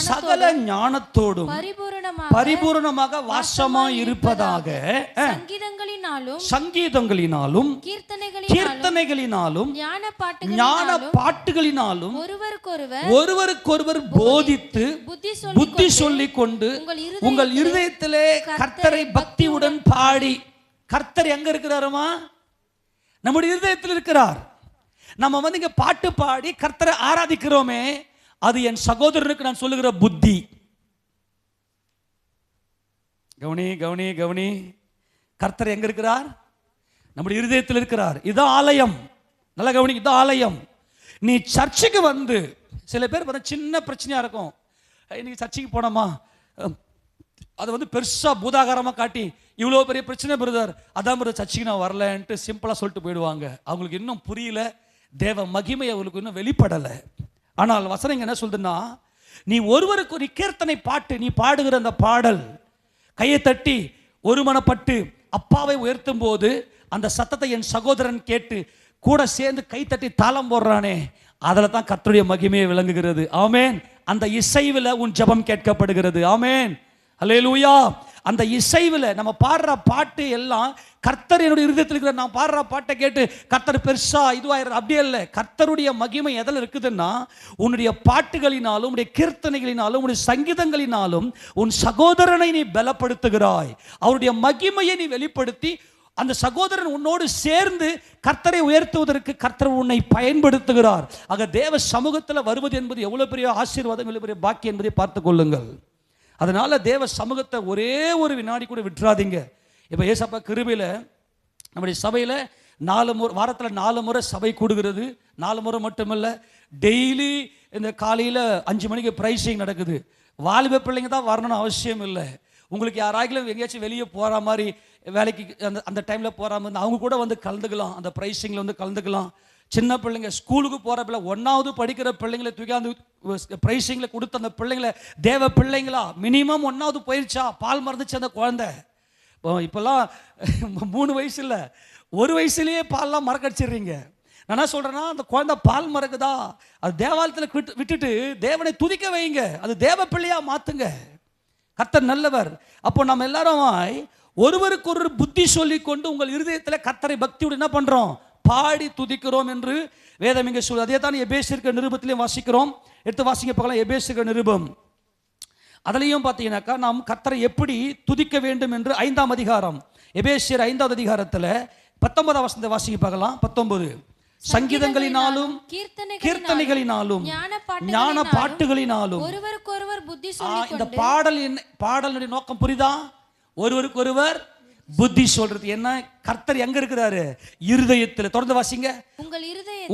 சகல ஞானத்தோடும் பரிபூரணமாக வாசமாய் இருப்பதாக சங்கீதங்களினாலும் கீர்த்தனைகளினாலும் ஞான பாட்டுகளினாலும் ஒருவருக்கொருவர் போதித்து புத்தி சொல்லிக் கொண்டு உங்கள் இருதயத்திலே கர்த்தரை பக்தியுடன் பாடி. கர்த்தர் எங்க இருக்கிறாருமா? நம்முடைய இருதயத்தில் இருக்கிறார். நம்ம இங்க பாட்டு பாடி கர்த்தரை ஆராதிக்கிறோமே, அது என் சகோதரனுக்கு நான் சொல்லுகிற புத்தி. கவனி கவனி கவனி. கர்த்தர் எங்க இருக்கிறார்? நம்முடைய இருதயத்தில் இருக்கிறார். இதுதான் ஆலயம். நல்ல கவனி, இதுதான் ஆலயம். நீ சர்ச்சுக்கு வந்து, சில பேர் பார்த்தா சின்ன பிரச்சனையா இருக்கும், இன்னைக்கு சர்ச்சுக்கு போனோமா அதை பெருசா பூதாகாரமா காட்டி, இவ்வளோ பெரிய பிரச்சனை பிரதர், அதான் பிரதர் சர்ச்சுக்கு நான் வரலன்ட்டு சிம்பிளா சொல்லிட்டு போயிடுவாங்க. அவங்களுக்கு இன்னும் புரியல, தேவ மகிமை அவங்களுக்கு இன்னும் வெளிப்படலை. ஆனால் வசனம் என்ன சொல்றதுன்னா, நீ ஒருவருக்கு ஒரு கீர்த்தனை பாட்டு நீ பாடுகிற அந்த பாடல், கையை தட்டி ஒருமனப்பட்டு அப்பாவை உயர்த்தும் போது அந்த சத்தத்தை என் சகோதரன் கேட்டு கூட சேர்ந்து கை தட்டி தாளம் போடுறானே, அதில் தான் கர்த்தருடைய மகிமையை விளங்குகிறது. ஆமேன். அந்த இசைவில் உன் ஜெபம் கேட்கப்படுகிறது. ஆமேன், அல்லேலூயா. அந்த இசைவில் நம்ம பாடுற பாட்டு எல்லாம் கர்த்தர் என்னுடைய இருதயத்தில் இருக்கிற, நான் பாடுற பாட்டை கேட்டு கர்த்தர் பெருசா இதுவாயிரு அப்படியே இல்லை. கர்த்தருடைய மகிமை எதில் இருக்குதுன்னா, உன்னுடைய பாட்டுகளினாலும் உன்னுடைய கீர்த்தனைகளினாலும் உன்னுடைய சங்கீதங்களினாலும் உன் சகோதரனை நீ பலப்படுத்துகிறாய். அவருடைய மகிமையை நீ வெளிப்படுத்தி அந்த சகோதரன் உன்னோடு சேர்ந்து கர்த்தரை உயர்த்துவதற்கு கர்த்தர் உன்னை பயன்படுத்துகிறார். ஆக தேவ சமூகத்தில் வருவது என்பது எவ்வளவு பெரிய ஆசீர்வாதம், எவ்வளவு பெரிய பாக்கியம் என்பதை பார்த்து கொள்ளுங்கள். அதனால தேவ சமூகத்தை ஒரே ஒரு வினாடி கூட விட்டுறாதீங்க. இப்போ ஏசப்பா கிருபையில் நம்முடைய சபையில் 4 முறை, வாரத்தில் 4 முறை சபை கூடுகிறது. 4 முறை மட்டுமல்ல, டெய்லி இந்த காலையில் 5 மணிக்கு ப்ரைஸிங் நடக்குது. வாலிப பிள்ளைங்க தான் வரணும்னு அவசியம் இல்லை. உங்களுக்கு யாராகிலும் எங்கேயாச்சும் வெளியே போகிற மாதிரி வேலைக்கு அந்த டைமில் போகிற மாதிரி அவங்க கூட கலந்துக்கலாம், அந்த ப்ரைஸிங்கில் கலந்துக்கலாம். சின்ன பிள்ளைங்க ஸ்கூலுக்கு போகிற பிள்ளை, 1வது படிக்கிற பிள்ளைங்களை தூக்காந்து ப்ரைஸிங்கில் கொடுத்த அந்த பிள்ளைங்களை, தேவ பிள்ளைங்களா, மினிமம் 1வது போயிடுச்சா, பால் மறந்துச்சு அந்த குழந்தை. இப்போல்லாம் 3 வயசு இல்லை, 1 வயசுலேயே பால்லாம் மறக்கடிச்சிடுறீங்க. நான் என்ன சொல்கிறேன்னா, அந்த குழந்தை பால் மறக்குதா, அது தேவாலயத்தில் விட்டுட்டு தேவனை துதிக்க வைங்க, அது தேவ பிள்ளையாக மாற்றுங்க. கர்த்தர் நல்லவர். அப்போ நம்ம எல்லாரும் ஒருவருக்கு ஒரு புத்தி சொல்லி கொண்டு உங்கள் இருதயத்தில் கர்த்தரை பக்தியோடு என்ன பண்ணுறோம்? பாடி துதிக்கிறோம் என்று வேதம் இங்கே சொல்லு. அதே தான் எபேசியர் நிருபத்திலையும் வாசிக்கிறோம். எடுத்து வாசிங்க பார்க்கலாம். எபேசியர் நிருபம், அதுலேயும் பார்த்தீங்கன்னாக்கா நாம் கர்த்தரை எப்படி துதிக்க வேண்டும் என்று 5ஆம் அதிகாரம், எபேசியர் 5வது அதிகாரத்தில் 19ஆம் வசனத்தை வாசிக்க பார்க்கலாம். 19, சங்கீதங்களினாலும் கீர்த்தனைகளினாலும் ஞான பாட்டுகளினாலும் ஒருவருக்கொருவர் புத்தி சொல்லி. இந்த பாடலுடைய நோக்கம் புரியுதா? ஒருவருக்கொருவர் புத்தி சொல்றது என்ன? கர்த்தர் எங்க இருக்கிறாரு? இருதயத்தில். தொடர்ந்து வாசிங்க.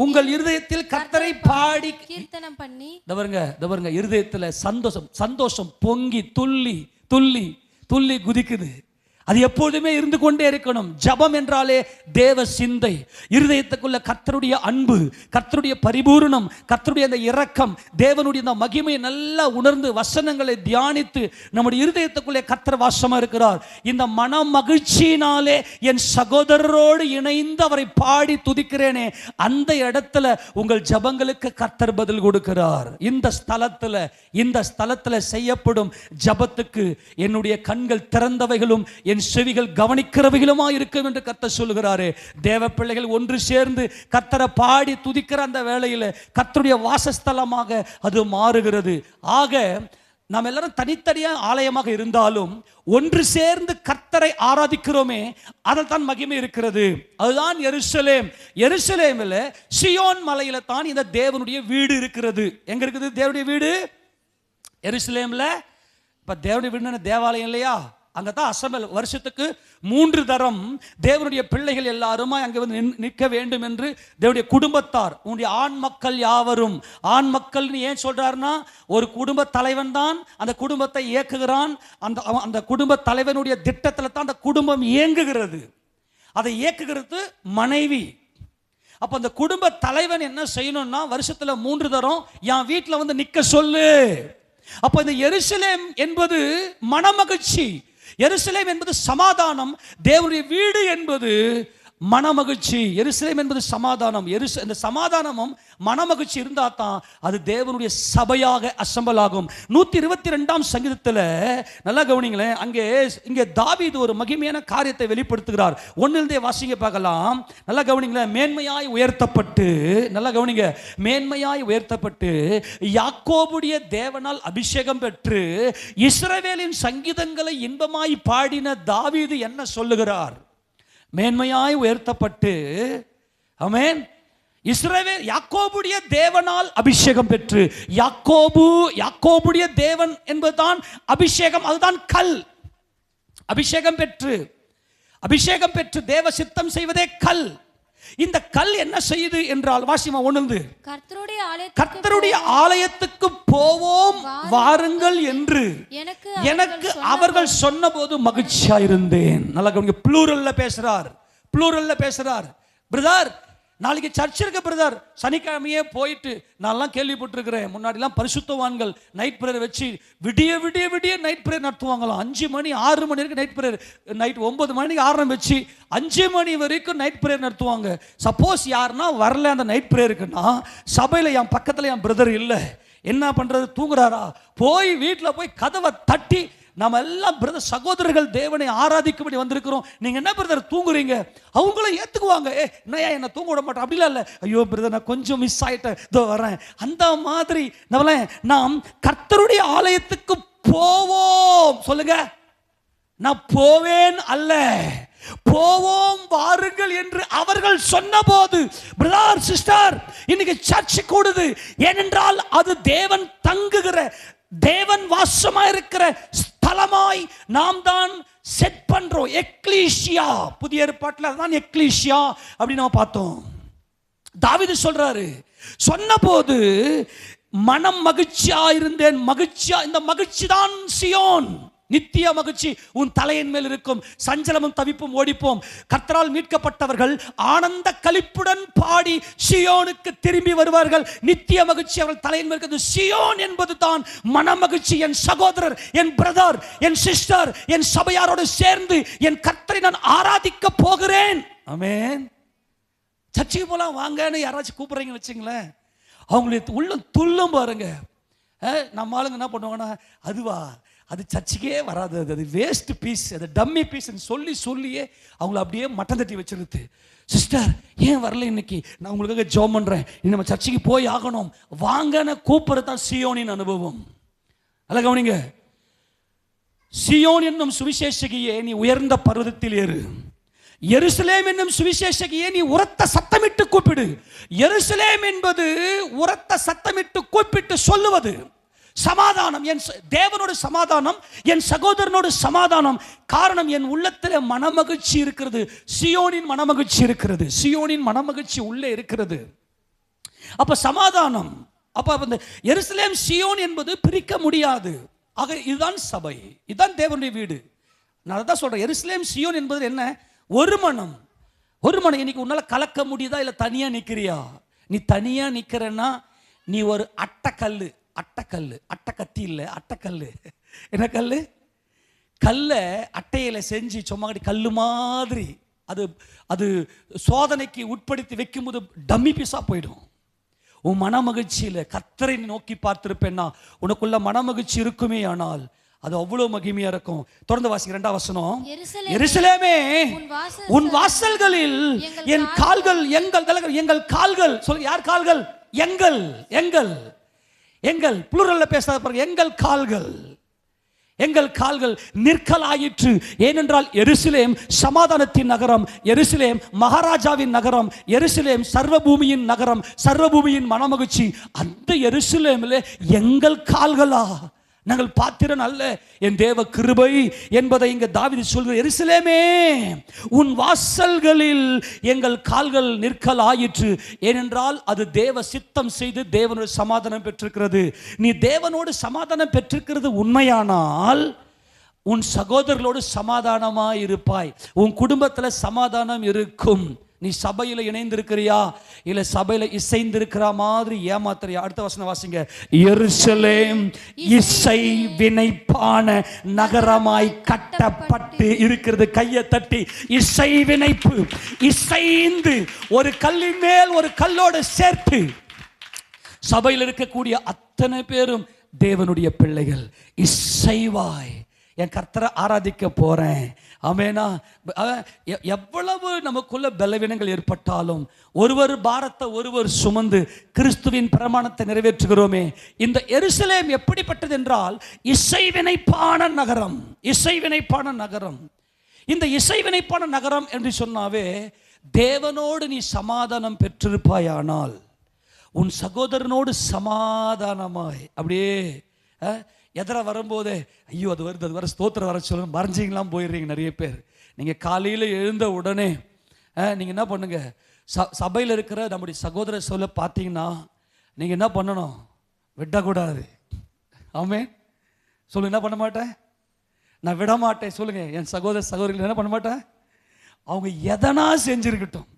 உங்கள் இருதயத்தில் கர்த்தரை பாடி கீர்த்தனம் பண்ணி. தவறுங்க இருதயத்தில் சந்தோஷம் பொங்கி துள்ளி துள்ளி துள்ளி குதிக்குது. அது எப்பொழுதுமே இருந்து கொண்டே இருக்கணும். ஜபம் என்றாலே தேவ சிந்தை, இருதயத்துக்குள்ள கர்த்தருடைய அன்பு, கர்த்தருடைய பரிபூரணம், கர்த்தருடைய அந்த இரக்கம், தேவனுடைய அந்த மகிமையை நல்லா உணர்ந்து வசனங்களை தியானித்து நம்முடைய இருதயத்துக்குள்ளே கர்த்தர் வாசமா இருக்கிறார். இந்த மன மகிழ்ச்சியினாலே என் சகோதரரோடு இணைந்து அவரை பாடி துதிக்கிறேனே, அந்த இடத்துல உங்கள் ஜபங்களுக்கு கர்த்தர் பதில் கொடுக்கிறார். இந்த ஸ்தலத்தில் செய்யப்படும் ஜபத்துக்கு என்னுடைய கண்கள் திறந்தவைகளும் என் செவிகள் கவனிக்கிறவைகளுமா இருக்கும் என்று கர்த்தர் சொல்லுகிறாரே. தேவ பிள்ளைகள் ஒன்று சேர்ந்து கர்த்தரை பாடி துதிக்கிற அந்த வேளையில் கர்த்தருடைய வாசஸ்தலமாக அது மாறுகிறது. ஆக நாம் எல்லாரும் தனித்தனியா ஆலயமாக இருந்தாலும் ஒன்று சேர்ந்து கர்த்தரை ஆராதிக்கிறோமே, அதில் தான் மகிமை இருக்கிறது. அதுதான் எருசலேம். எருசலேமில் சியோன் மலையில தான் இந்த தேவனுடைய வீடு இருக்கிறது. எங்க இருக்குது தேவனுடைய வீடு? எருசலேம்ல. இப்ப தேவனுடைய வீடு தேவாலயம் இல்லையா? அங்கதான் அசம்பல். வருஷத்துக்கு 3 தரம் தேவனுடைய பிள்ளைகள் எல்லாருமா அங்கே வந்து நிற்க வேண்டும் என்று தேவனுடைய குடும்பத்தார், உன்னுடைய ஆண் மக்கள் யாவரும். ஆண் மக்கள்னு ஏன் சொல்றாருன்னா, ஒரு குடும்ப தலைவன் தான் அந்த குடும்பத்தை இயக்குகிறான். அந்த குடும்ப தலைவனுடைய திட்டத்தில் தான் அந்த குடும்பம் இயங்குகிறது. அதை இயக்குகிறது மனைவி. அப்ப அந்த குடும்ப தலைவன் என்ன செய்யணும்னா, வருஷத்துல 3 தரம் என் வீட்டில் வந்து நிற்க சொல்லு. அப்ப இந்த எருசலேம் என்பது மனமகிழ்ச்சி, எருசலேம் என்பது சமாதானம், தேவனுடைய வீடு என்பது மனமகிழ்ச்சி. எருசலேம் என்பது சமாதானம். இந்த சமாதானமும் மனமகிழ்ச்சி இருந்தா தான் அது தேவனுடைய சபையாக அசம்பல் ஆகும். 122ஆம் சங்கீதத்தில் நல்லா கவனிங்களேன். இங்கே தாவீது ஒரு மகிமையான காரியத்தை வெளிப்படுத்துகிறார். 1 வாசிங்க பார்க்கலாம். நல்லா கவனிங்களேன். மேன்மையாய் உயர்த்தப்பட்டு, நல்லா கவனிங்க, மேன்மையாய் உயர்த்தப்பட்டு யாக்கோபுடைய தேவனால் அபிஷேகம் பெற்று இஸ்ரவேலின் சங்கீதங்களை இன்பமாய் பாடின தாவீது என்ன சொல்லுகிறார்? மேன்மையாய் உயர்த்தப்பட்டு, ஆமென், இஸ்ரவேல் யாக்கோபுடைய தேவனால் அபிஷேகம் பெற்று. யாக்கோபுடைய தேவன் என்பதுதான் அபிஷேகம், அதுதான் கல். அபிஷேகம் பெற்று தேவ சித்தம் செய்வதே கல். இந்த கல் என்ன செய்யுது என்றால், வாசிமா 1, கர்த்தருடைய ஆலயத்துக்கு போவோம் வாருங்கள் என்று எனக்கு அவர்கள் சொன்னபோது மகிழ்ச்சியா இருந்தேன். நல்லா கவனிங்க, ப்ளூரல்ல பேசுறார். பிரதர், நாளைக்கு சர்ச் இருக்கு பிரதர், சனிக்கிழமையே போயிட்டு நான்லாம் கேள்விப்பட்டிருக்கிறேன். முன்னாடிலாம் பரிசுத்தவான்கள் நைட் பிரேயர் வச்சு விடிய நைட் பிரேயர் நடத்துவாங்களாம். 5 மணி 6 மணி வரைக்கும் நைட் பிரேயர், நைட் 9 மணிக்கு ஆரம்பிச்சு 5 மணி வரைக்கும் நைட் பிரேயர் நடத்துவாங்க. சப்போஸ் யாருன்னா வரல அந்த நைட் பிரேயருக்குன்னா, சபையில் என் பக்கத்தில் என் பிரதர் இல்லை, என்ன பண்றது, தூங்குறாரா, போய் வீட்டில் போய் கதவை தட்டி, நம்ம எல்லாம் பிரதர் சகோதரர்கள் தேவனை ஆராதிக்கும்படி வந்திருக்கிறோம், நீங்க என்ன பிரதர் தூங்குறீங்க, அவங்களும் ஏத்துக்குவாங்க. என்னையா என்ன தூங்க விட மாட்டோம் அப்படிலாம் இல்லை. ஐயோ பிரதர் நான் கொஞ்சம் மிஸ் ஆயிட்டேன், இதோ வரேன். அந்த மாதிரி நாம் கர்த்தருடைய ஆலயத்துக்கு போவோம். சொல்லுங்க, நான் போவேன் அல்ல, போவோம் வாருங்கள் என்று அவர்கள் சொன்னபோது, பிரதர் சிஸ்டர், இன்னைக்கு சர்ச் கூடுது. ஏனென்றால் அது தேவன் தங்குகிற, தேவன் வாசமா இருக்கிற ஸ்தலமாய் நாம் தான் செட் பண்றோம். எக்லீசியா, புதிய ஏற்பாட்டில் அதுதான் எக்லீசியா அப்படின்னு நம்ம பார்த்தோம். தாவீது சொல்றாரு, சொன்னபோது மனம் மகிழ்ச்சியா இருந்தேன். இந்த மகிழ்ச்சி தான் சியோன். நித்திய மகிழ்ச்சி உன் தலையின் மேல் இருக்கும். சஞ்சலமும் தவிப்பும் ஓடிப்போம். கர்த்தரால் மீட்கப்பட்டவர்கள் ஆனந்த களிப்புடன் பாடி சியோனுக்கு திரும்பி வருவார்கள். நித்திய மகிழ்ச்சி அவர்கள் தலையின் மேல் இருக்கிறது. சியோன் என்பது தான் மனமகிழ்ச்சி. என் சகோதரர், என் பிரதர், என் சிஸ்டர், என் சபையாரோடு சேர்ந்து என் கர்த்தரை நான் ஆராதிக்க போகிறேன். ஆமென். சர்ச்சுக்கு போலாம் வாங்கன்னு யாராச்சும் கூப்பிடுறீங்கன்னு வச்சுங்களேன், அவங்களுக்கு உள்ள துள்ளும் பாருங்க. நம்ம ஆளுங்க என்ன பண்ணுவாங்கன்னா, அது சர்ச்சுக்கே வராது, அது வேஸ்ட் பீஸ், அது டம்மி பீஸ்ன்னு சொல்லியே அவங்கள அப்படியே மட்டம் தட்டி வச்சிருது. சிஸ்டர் ஏன் வரல இன்னைக்கு, நான் உங்களுக்காக ஜெபம் பண்றேன், நம்ம சர்ச்சுக்கு போய் ஆகணும் வாங்கன்னு கூப்பிடுறது தான் சியோனின் அனுபவம். அல்ல கவனிங்க, சியோன் என்னும் சுவிசேஷகியே நீ உயர்ந்த பர்வதத்தில் ஏறு. எருசலேம் என்னும் சுவிசேஷகியே நீ உரத்த சத்தமிட்டு கூப்பிடு. எருசலேம் என்பது உரத்த சத்தமிட்டு கூப்பிட்டு சொல்லுவது சமாதானம். என் தேவனோட சமாதானம், என் சகோதரனோட சமாதானம். காரணம், என் உள்ளத்தில் மனமகிழ்ச்சி இருக்கிறது. சியோனின் மனமகிழ்ச்சி இருக்கிறது. சியோனின் மனமகிழ்ச்சி உள்ளே இருக்கிறது. அப்ப சமாதானம். அப்ப இந்த எருசலேம் சியோன் என்பது பிரிக்க முடியாது. ஆக இதுதான் சபை, இதுதான் தேவனுடைய வீடு. நான் தான் சொல்றேன், எருசலேம் சியோன் என்பது என்ன? ஒரு மனம். இன்னைக்கு உன்னால கலக்க முடியுதா, இல்ல தனியா நிக்கிறியா? நீ தனியா நிக்கிறன்னா நீ ஒரு அட்டக்கல்லு, அட்டக்கத்தி இல்லை, அட்டக்கல்லு. என்ன கல்லு? கல்லை அட்டையில செஞ்சு சும்மாடி கல்லு மாதிரி அது சோதனைக்கு உட்படுத்தி வைக்கும் போது டம்மி பீஸா போயிடும். உன் மனமகிழ்ச்சியில கர்த்தரை நோக்கி பார்த்திருப்பேன்னா உனக்குள்ள மனமகிழ்ச்சி இருக்குமே, ஆனால் அது அவ்வளவு மகிமையா இருக்கும். தொடர்ந்து வாசிக்க 2ஆம் வசனம். எருசலேமே உன் வாசல்களில் என் கால்கள், எங்கள் கால்கள், சொல்லுங்க யார் கால்கள்? எங்கள் புளூரல்ல பேசாத பாருங்க. எங்கள் கால்கள் நிற்கலாயிற்று. ஏனென்றால் எருசலேம் சமாதானத்தின் நகரம், எருசலேம் மகாராஜாவின் நகரம், எருசலேம் சர்வபூமியின் நகரம், சர்வபூமியின் மனமகிழ்ச்சி. அந்த எருசலேமில் எங்கள் கால்களா நாங்கள் பாத்திரன் அல்ல, என் தேவ கிருபை என்பதை இங்க தாவீது சொல்கிற. எருசலேமே, உன் வாசல்களில் எங்கள் கால்கள் நிற்கல் ஆயிற்று. ஏனென்றால் அது தேவ சித்தம் செய்து தேவனோடு சமாதானம் பெற்றிருக்கிறது. நீ தேவனோடு சமாதானம் பெற்றிருக்கிறது உண்மையானால் உன் சகோதரர்களோடு சமாதானமாய் இருப்பாய், உன் குடும்பத்தில் சமாதானம் இருக்கும். நீ சபையில் இணைந்திருக்கிறியா, இல்ல சபையில இசைந்திருக்கிற மாதிரி ஏமாத்துறியா? அடுத்த வசனம் வாசிங்க. எருசலேம் இசை வினைப்பான நகரமாய் கட்டப்பட்டு இருக்கிறது. கையை தட்டி இசை வினைப்பு, இசைந்து ஒரு கல்லின் மேல் ஒரு கல்லோடு சேர்த்து சபையில் இருக்கக்கூடிய அத்தனை பேரும் தேவனுடைய பிள்ளைகள். இசைவாய் என் கர்த்தரை ஆராதிக்க போறேன். ஆமெனா. எவ்வளவு நமக்குள்ள பலவீனங்கள் ஏற்பட்டாலும் ஒருவர் பாரத்தை ஒருவர் சுமந்து கிறிஸ்துவின் பிரமாணத்தை நிறைவேற்றுகிறோமே. இந்த எருசலேம் எப்படிப்பட்டது என்றால் இசைவினைப்பான நகரம். இசைவினைப்பான நகரம். இந்த இசைவினைப்பான நகரம் என்று சொன்னாவே தேவனோடு நீ சமாதானம் பெற்றிருப்பாயானால் உன் சகோதரனோடு சமாதானமாய் அப்படியே எதிர வரும்போதே ஐயோ அது வருது அது வர ஸ்தோத்திரம் வர சொல்லணும் மறைஞ்சிங்களாம் போயிடுறீங்க நிறைய பேர். நீங்கள் காலையில் எழுந்த உடனே நீங்கள் என்ன பண்ணுங்க, சபையில் இருக்கிற நம்முடைய சகோதர சொல்ல பார்த்தீங்கன்னா நீங்கள் என்ன பண்ணணும், விடக்கூடாது. ஆமே சொல்லு. என்ன பண்ண மாட்டேன், நான் விட மாட்டேன் சொல்லுங்க. என் சகோதர சகோதரிகள் என்ன பண்ண மாட்டேன், அவங்க எதனா செஞ்சிருக்கட்டும்.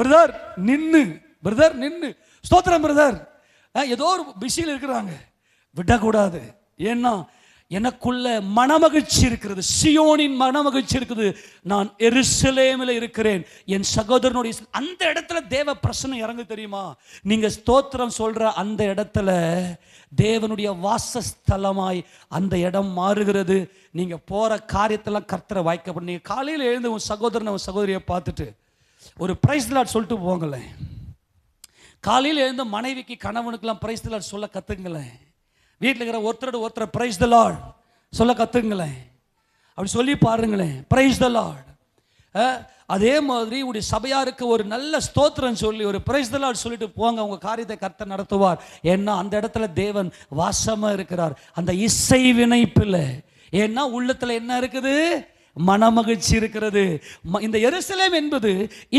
பிரதர் நின்று, பிரதர் நின்று ஸ்தோத்திரம் பிரதர், ஏதோ ஒரு பிஸியில் இருக்கிறாங்க, விடக்கூடாது. ஏன்னா எனக்குள்ள மனமகிழ்ச்சி இருக்கிறது, சியோனின் மனமகிழ்ச்சி இருக்குது. நான் எருசலேமில் இருக்கிறேன், என் சகோதரனுடைய அந்த இடத்துல தேவ பிரசன்னம் இறங்கு தெரியுமா? நீங்க ஸ்தோத்திரம் சொல்ற அந்த இடத்துல தேவனுடைய வாசஸ்தலமாய் அந்த இடம் மாறுகிறது. நீங்க போற காரியத்தெல்லாம் கர்த்தரை வாய்க்கப்படும். நீங்க காலையில் எழுந்து உன் சகோதரனை உன் சகோதரியை பார்த்துட்டு ஒரு பிரைஸ் லார்ட் சொல்லிட்டு போங்களேன். காலையில் எழுந்து மனைவிக்கு கணவனுக்கெல்லாம் பிரைஸ் தி லார்ட் சொல்ல கத்துங்களேன். வீட்டில் இருக்கிற ஒருத்தரோட ஒருத்தர் பிரைஸ் தி லார்ட் சொல்ல கத்துங்களேன். அப்படி சொல்லி பாருங்களேன், பிரைஸ் தி லார்ட். அதே மாதிரி உடைய சபையாருக்கு ஒரு நல்ல ஸ்தோத்திரம் சொல்லி ஒரு பிரைஸ் தி லார்ட் சொல்லிட்டு போங்க. உங்க காரியத்தை கர்த்தர் நடத்துவார். ஏன்னா அந்த இடத்துல தேவன் வாசமா இருக்கிறார், அந்த இசை வினைப்பில். ஏன்னா உள்ளத்துல என்ன இருக்குது, மனமகிழ்ச்சி இருக்கிறது. இந்த எருசலேம் என்பது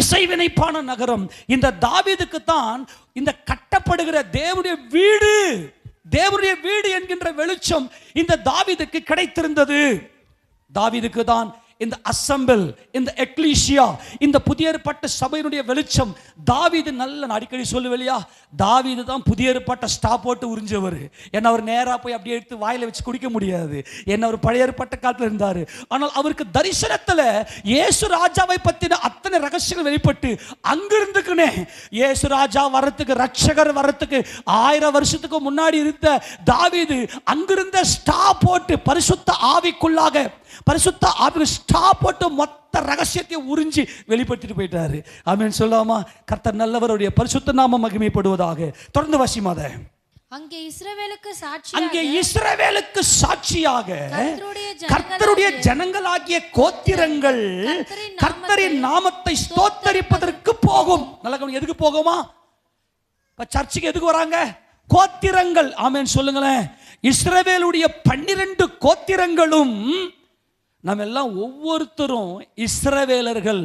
இசைவினைப்பான நகரம். இந்த தாவீதுக்கு தான் இந்த கட்டப்படுகிற தேவனுடைய வீடு, தேவனுடைய வீடு என்கின்ற வெளிச்சம் இந்த தாவீதுக்கு கிடைத்திருந்தது. தாவீதுக்கு தான் இந்த அசெம்பிள், இந்த எக்லீசியா, இந்த புதிய ஏற்பாட்டு சபையினுடைய வெளிச்சம். தாவீது நல்ல, நான் அடிக்கடி சொல்லுவேலையா, தாவீது தான் புதிய ஏற்பாட்டை ஸ்டாப் போட்டு உறிஞ்சவர். ஏன்னா அவர் நேராக போய் அப்படியே எடுத்து வாயில வச்சு குடிக்க முடியாது. ஏன்னா அவர் பழைய ஏற்பாட்டு காலத்தில் இருந்தார். ஆனால் அவருக்கு தரிசனத்தில் இயேசு ராஜாவை பற்றின அத்தனை ரகசியங்கள் வெளிப்பட்டு அங்கிருந்துக்குனே இயேசு ராஜா வரத்துக்கு, ரட்சகர் வரத்துக்கு 1000 வருஷத்துக்கு முன்னாடி இருந்த தாவீது அங்கிருந்த ஸ்டாப் போட்டு பரிசுத்த ஆவிக்குள்ளாக, பரிசுத்த ஆவி ஸ்டாப் போட்டு மொத்த ரகசியத்தை உறிஞ்சி வெளிப்படுத்திட்டு போயிட்டாரு. ஆமென் சொல்லாமா? கர்த்தர் நல்லவருடைய பரிசுத்த நாமம் மகிமைப்படுவதாக. தொடர்ந்து வாசிமாத. அங்கே இஸ்ரவேலுக்கு சாட்சியாக கர்த்தருடைய ஜனங்களாகிய கோத்திரங்கள் கர்த்தரின் நாமத்தை ஸ்தோத்தரிப்பதற்கு போகும். நல்ல எதுக்கு போகுமா? சர்ச்சுக்கு எதுக்கு வராங்க? கோத்திரங்கள். ஆமென் சொல்லுங்களேன். இஸ்ரவேலுடைய 12 கோத்திரங்களும் நம்ம எல்லாம் ஒவ்வொருத்தரும் இஸ்ரவேலர்கள்.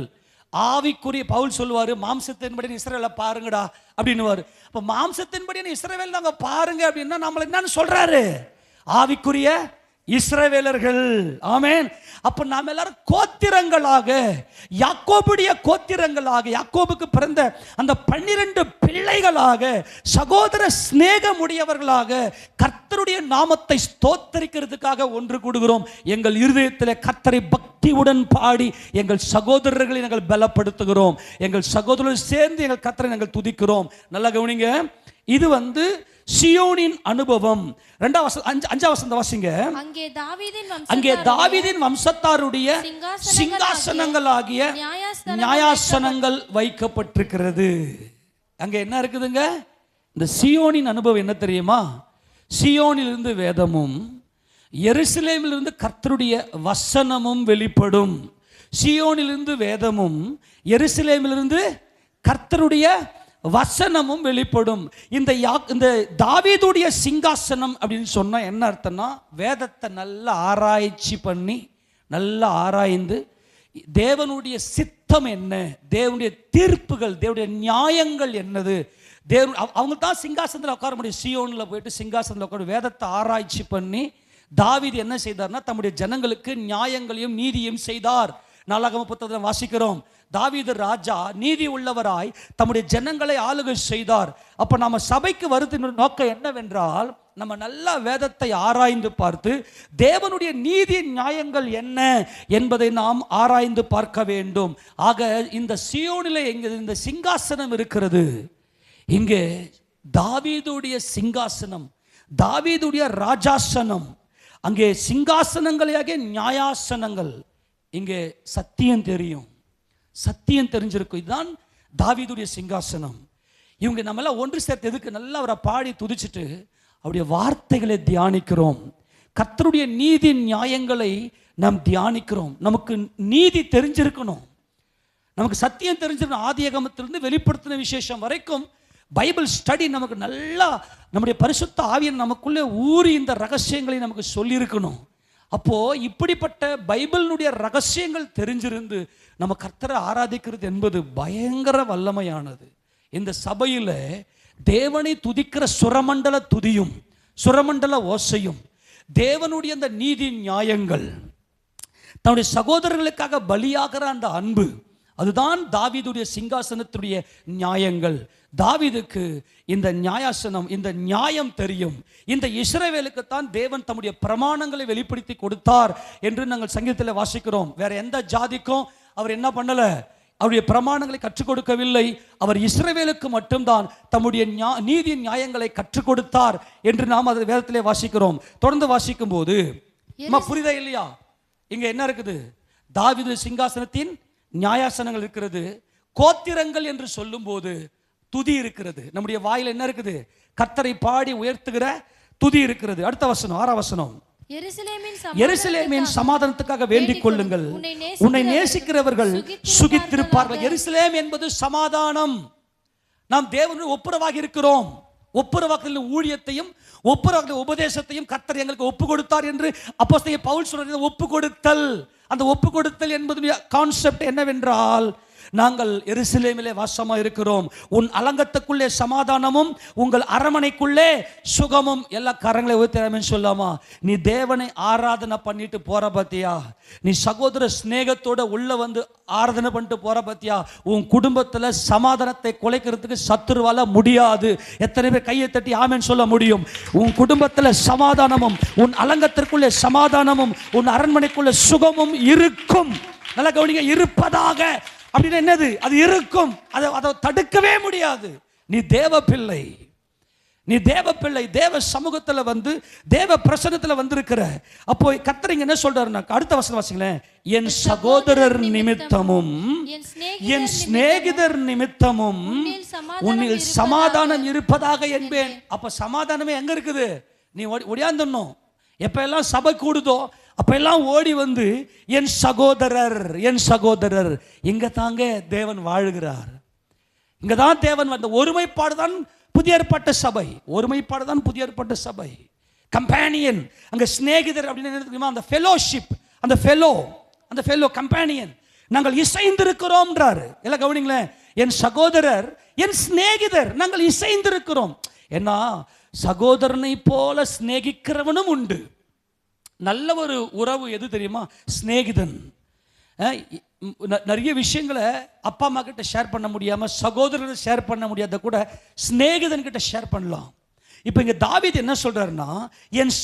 ஆவிக்குரிய பவுல் சொல்லுவாரு, மாம்சத்தின்படி இஸ்ரவேலை பாருங்கடா அப்படின்னுவாரு. அப்ப மாம்சத்தின்படி இஸ்ரவேல் நாங்க பாருங்க அப்படின்னா நம்மள என்னன்னு சொல்றாரு? ஆவிக்குரிய இஸ்ரவேலர்கள். ஆமென். அப்ப நாம் எல்லாரும் கோத்திரங்களாக, யாக்கோபுடைய கோத்திரங்களாக, யாக்கோபுக்கு பிறந்த அந்த 12 பிள்ளைகளாக, சகோதர சிநேகமுடையவர்களாக கர்த்தருடைய நாமத்தை ஸ்தோத்தரிக்கிறதுக்காக ஒன்று கூடுகிறோம். எங்கள் இருதயத்தில் கர்த்தரை பக்தியுடன் பாடி எங்கள் சகோதரர்களை நாங்கள் பலப்படுத்துகிறோம். எங்கள் சகோதரர்கள் சேர்ந்து எங்கள் கர்த்தரை நாங்கள் துதிக்கிறோம். நல்லா கவனிங்க. இது சியோனின் அனுபவம். 5ஆம் வசனம் வாசிங்க. அங்கே தாவீதின் வம்சத்தாருடைய சிங்காசனங்களாகிய நியாயாசனங்கள் வைக்கப்பட்டிருக்கிறது. அங்க என்ன இருக்குதுங்க? இந்த சியோனின் அனுபவம் என்ன தெரியுமா? சியோனிலிருந்து வேதமும் எருசலேமிலிருந்து கர்த்தருடைய வசனமும் வெளிப்படும். சியோனிலிருந்து வேதமும் எருசலேமிலிருந்து கர்த்தருடைய வசனமும் வெளிப்படும். இந்த தாவீதுடைய சிங்காசனம் அப்படின்னு சொன்னா என்ன அர்த்தம்னா, வேதத்தை நல்லா ஆராய்ச்சி பண்ணி நல்லா ஆராய்ந்து தேவனுடைய சித்தம் என்ன, தேவனுடைய தீர்ப்புகள், தேவனுடைய நியாயங்கள் என்னது, அவங்க தான் சிங்காசனத்தில் உட்கார முடியும். சியோனில் போயிட்டு சிங்காசனத்தில் உட்கார வேதத்தை ஆராய்ச்சி பண்ணி தாவீது என்ன செய்தார்னா தம்முடைய ஜனங்களுக்கு நியாயங்களையும் நீதியும் செய்தார். நாளாகம புத்தகத்தில் வாசிக்கிறோம், தாவீது ராஜா நீதி உள்ளவராய் தம்முடைய ஜனங்களை ஆளுகை செய்தார். அப்ப நம்ம சபைக்கு வருகிற நோக்கம் என்னவென்றால், நம்ம நல்லா வேதத்தை ஆராய்ந்து பார்த்து தேவனுடைய நீதி நியாயங்கள் என்ன என்பதை நாம் ஆராய்ந்து பார்க்க வேண்டும். ஆக இந்த சியோனிலே இந்த சிங்காசனம் இருக்கிறது. இங்கே தாவீதுடைய சிங்காசனம், தாவீதுடைய ராஜாசனம். அங்கே சிங்காசனங்களாகிய நியாயாசனங்கள். இங்கே சத்தியம் தெரியும், சத்தியம் தெரிஞ்சிருக்கும். இதுதான் தாவீதுடைய சிங்காசனம். இவங்க நம்மளாம் ஒன்று சேர்த்து எதுக்கு நல்லா அவரை பாடி துதிச்சுட்டு அவருடைய வார்த்தைகளை தியானிக்கிறோம். கர்த்தருடைய நீதி நியாயங்களை நாம் தியானிக்கிறோம். நமக்கு நீதி தெரிஞ்சிருக்கணும், நமக்கு சத்தியம் தெரிஞ்சிருக்கணும். ஆதியாகமத்திலிருந்து வெளிப்படுத்தின விசேஷம் வரைக்கும் பைபிள் ஸ்டடி நமக்கு நல்லா, நம்முடைய பரிசுத்த ஆவியன் நமக்குள்ளே ஊறி இந்த ரகசியங்களை நமக்கு சொல்லியிருக்கணும். அப்போ இப்படிப்பட்ட பைபிளுடைய ரகசியங்கள் தெரிஞ்சிருந்து நம்ம கர்த்தரை ஆராதிக்கிறது என்பது பயங்கர வல்லமையானது. இந்த சபையில் தேவனை துதிக்கிற சுரமண்டல துதியும் சுரமண்டல ஓசையும் தேவனுடைய அந்த நீதி நியாயங்கள், தன்னுடைய சகோதரர்களுக்காக பலியாகிற அந்த அன்பு, அதுதான் தாவீதுடைய சிங்காசனத்துடைய நியாயங்கள். தாவீதுக்கு இந்த நியாயாசனம், இந்த நியாயம் தெரியும். இந்த இஸ்ரவேலுக்கு தான் தேவன் தம்முடைய பிரமாணங்களை வெளிப்படுத்தி கொடுத்தார் என்று நாங்கள் சங்கீதத்தில் வாசிக்கிறோம். வேற எந்த ஜாதிக்கும் அவர் என்ன பண்ணல, அவருடைய பிரமாணங்களை கற்றுக் கொடுக்கவில்லை. அவர் இஸ்ரவேலுக்கு மட்டும்தான் தம்முடைய நீதி நியாயங்களை கற்றுக் கொடுத்தார் என்று நாம் அது வேதத்திலே வாசிக்கிறோம். தொடர்ந்து வாசிக்கும் போது புரியுதா இல்லையா? இங்க என்ன இருக்குது? தாவீது சிங்காசனத்தின் நியாயாசனங்கள் இருக்கிறது. கோத்திரங்கள் என்று சொல்லும் போது துதி இருக்கிறது. நம்முடைய வாயில் என்ன இருக்குது? கர்த்தரை பாடி உயர்த்துகிற துதி இருக்கிறது. அடுத்த வசனம், 6ஆம் வசனம். எருசலேமின் சமாதானத்துக்காக வேண்டிக் கொள்ளுங்கள், உன்னை நேசிக்கிறவர்கள் சுகித்திருப்பார்கள். எருசலேம் என்பது சமாதானம். நாம் தேவனுடைய ஒப்புரவாகி இருக்கிறோம். ஒப்புரவாக்கிற ஊழியத்தையும் ஒப்புரவாக்கிற உபதேசத்தையும் கர்த்தர் எங்களுக்கு ஒப்பு கொடுத்தார் என்று அப்போஸ்தலன் பவுல் சொல்றது. ஒப்பு கொடுத்தல், அந்த ஒப்பு கொடுத்தல் என்பது கான்செப்ட் என்னவென்றால், நாங்கள் எருசலேமிலே வாசமா இருக்கிறோம். உன் அலங்கத்துக்குள்ளே சமாதானமும் உங்கள் அரமனைக்குள்ளே சுகமும். எல்லா கரங்களை ஊத்தலாமே சொல்லாமா? நீ தேவனை ஆராதனை பண்ணிட்டு போற பத்தியா, நீ சகோதர ஸ்நேகத்தோட உள்ள வந்து ஆராதனை பண்ணிட்டு போற பத்தியா, உன் குடும்பத்தில் சமாதானத்தை குலைக்கிறதுக்கு சத்துருவால முடியாது. எத்தனை பேர் கையை தட்டி ஆமென் சொல்ல முடியும்? உன் குடும்பத்தில் சமாதானமும் உன் அலங்கத்திற்குள்ளே சமாதானமும் உன் அரண்மனைக்குள்ளே சுகமும் இருக்கும். நல்ல கவனிங்க, இருப்பதாக அப்படின்னு என்னது? அது இருக்கும், அதை தடுக்கவே முடியாது. நீ தேவ பிள்ளை, நீ தேவ பிள்ளை, தேவ சமூகத்தில் வந்து தேவ பிரசன்னத்தில் வந்திருக்கிற. அப்போ கர்த்தர் என்ன சொல்றாருன்னா, அடுத்த வசனம் வாசிங்களேன். என் சகோதரர் நிமித்தமும் என் சிநேகிதர் நிமித்தமும் உன்னில் சமாதானம் இருப்பதாக என்பேன். அப்ப சமாதானமே எங்க இருக்குது? நீ ஒடியாந்துடணும். எப்ப எல்லாம் சபை கூடுதோ அப்ப எல்லாம் ஓடி வந்து என் சகோதரர், என் சகோதரர். இங்க தாங்க தேவன் வாழுகிறார். இங்க தான் தேவன் வந்த ஒருமைப்பாடு தான் புதிய ஏற்பாட்டு சபை. ஒருமைப்பாடு தான் புதிய ஏற்பாட்டு சபை. கம்பேனியன், அங்க சிநேகிதர் அப்படின்னு என்ன தெரியுமா? அந்த ஃபெலோஷிப், அந்த ஃபெலோ கம்பேனியன். நாங்கள் இசைந்திருக்கிறோம்ன்றாரு. எல்லாம் கவனிங்களேன். என் சகோதரர், என் சிநேகிதர், நாங்கள் இசைந்திருக்கிறோம். ஏன்னா சகோதரனை போல சிநேகிக்கிறவனும் உண்டு. நல்ல ஒரு உறவு எது தெரியுமா? சிநேகிதன். நிறைய விஷயங்களை அப்பா அம்மா கிட்ட ஷேர் பண்ண முடியாம, சகோதரரை ஷேர் பண்ண முடியாத கூட சிநேகிதன் கிட்ட ஷேர் பண்ணலாம். இப்போ இங்க தாவீது என்ன சொல்றாருன்னா, என்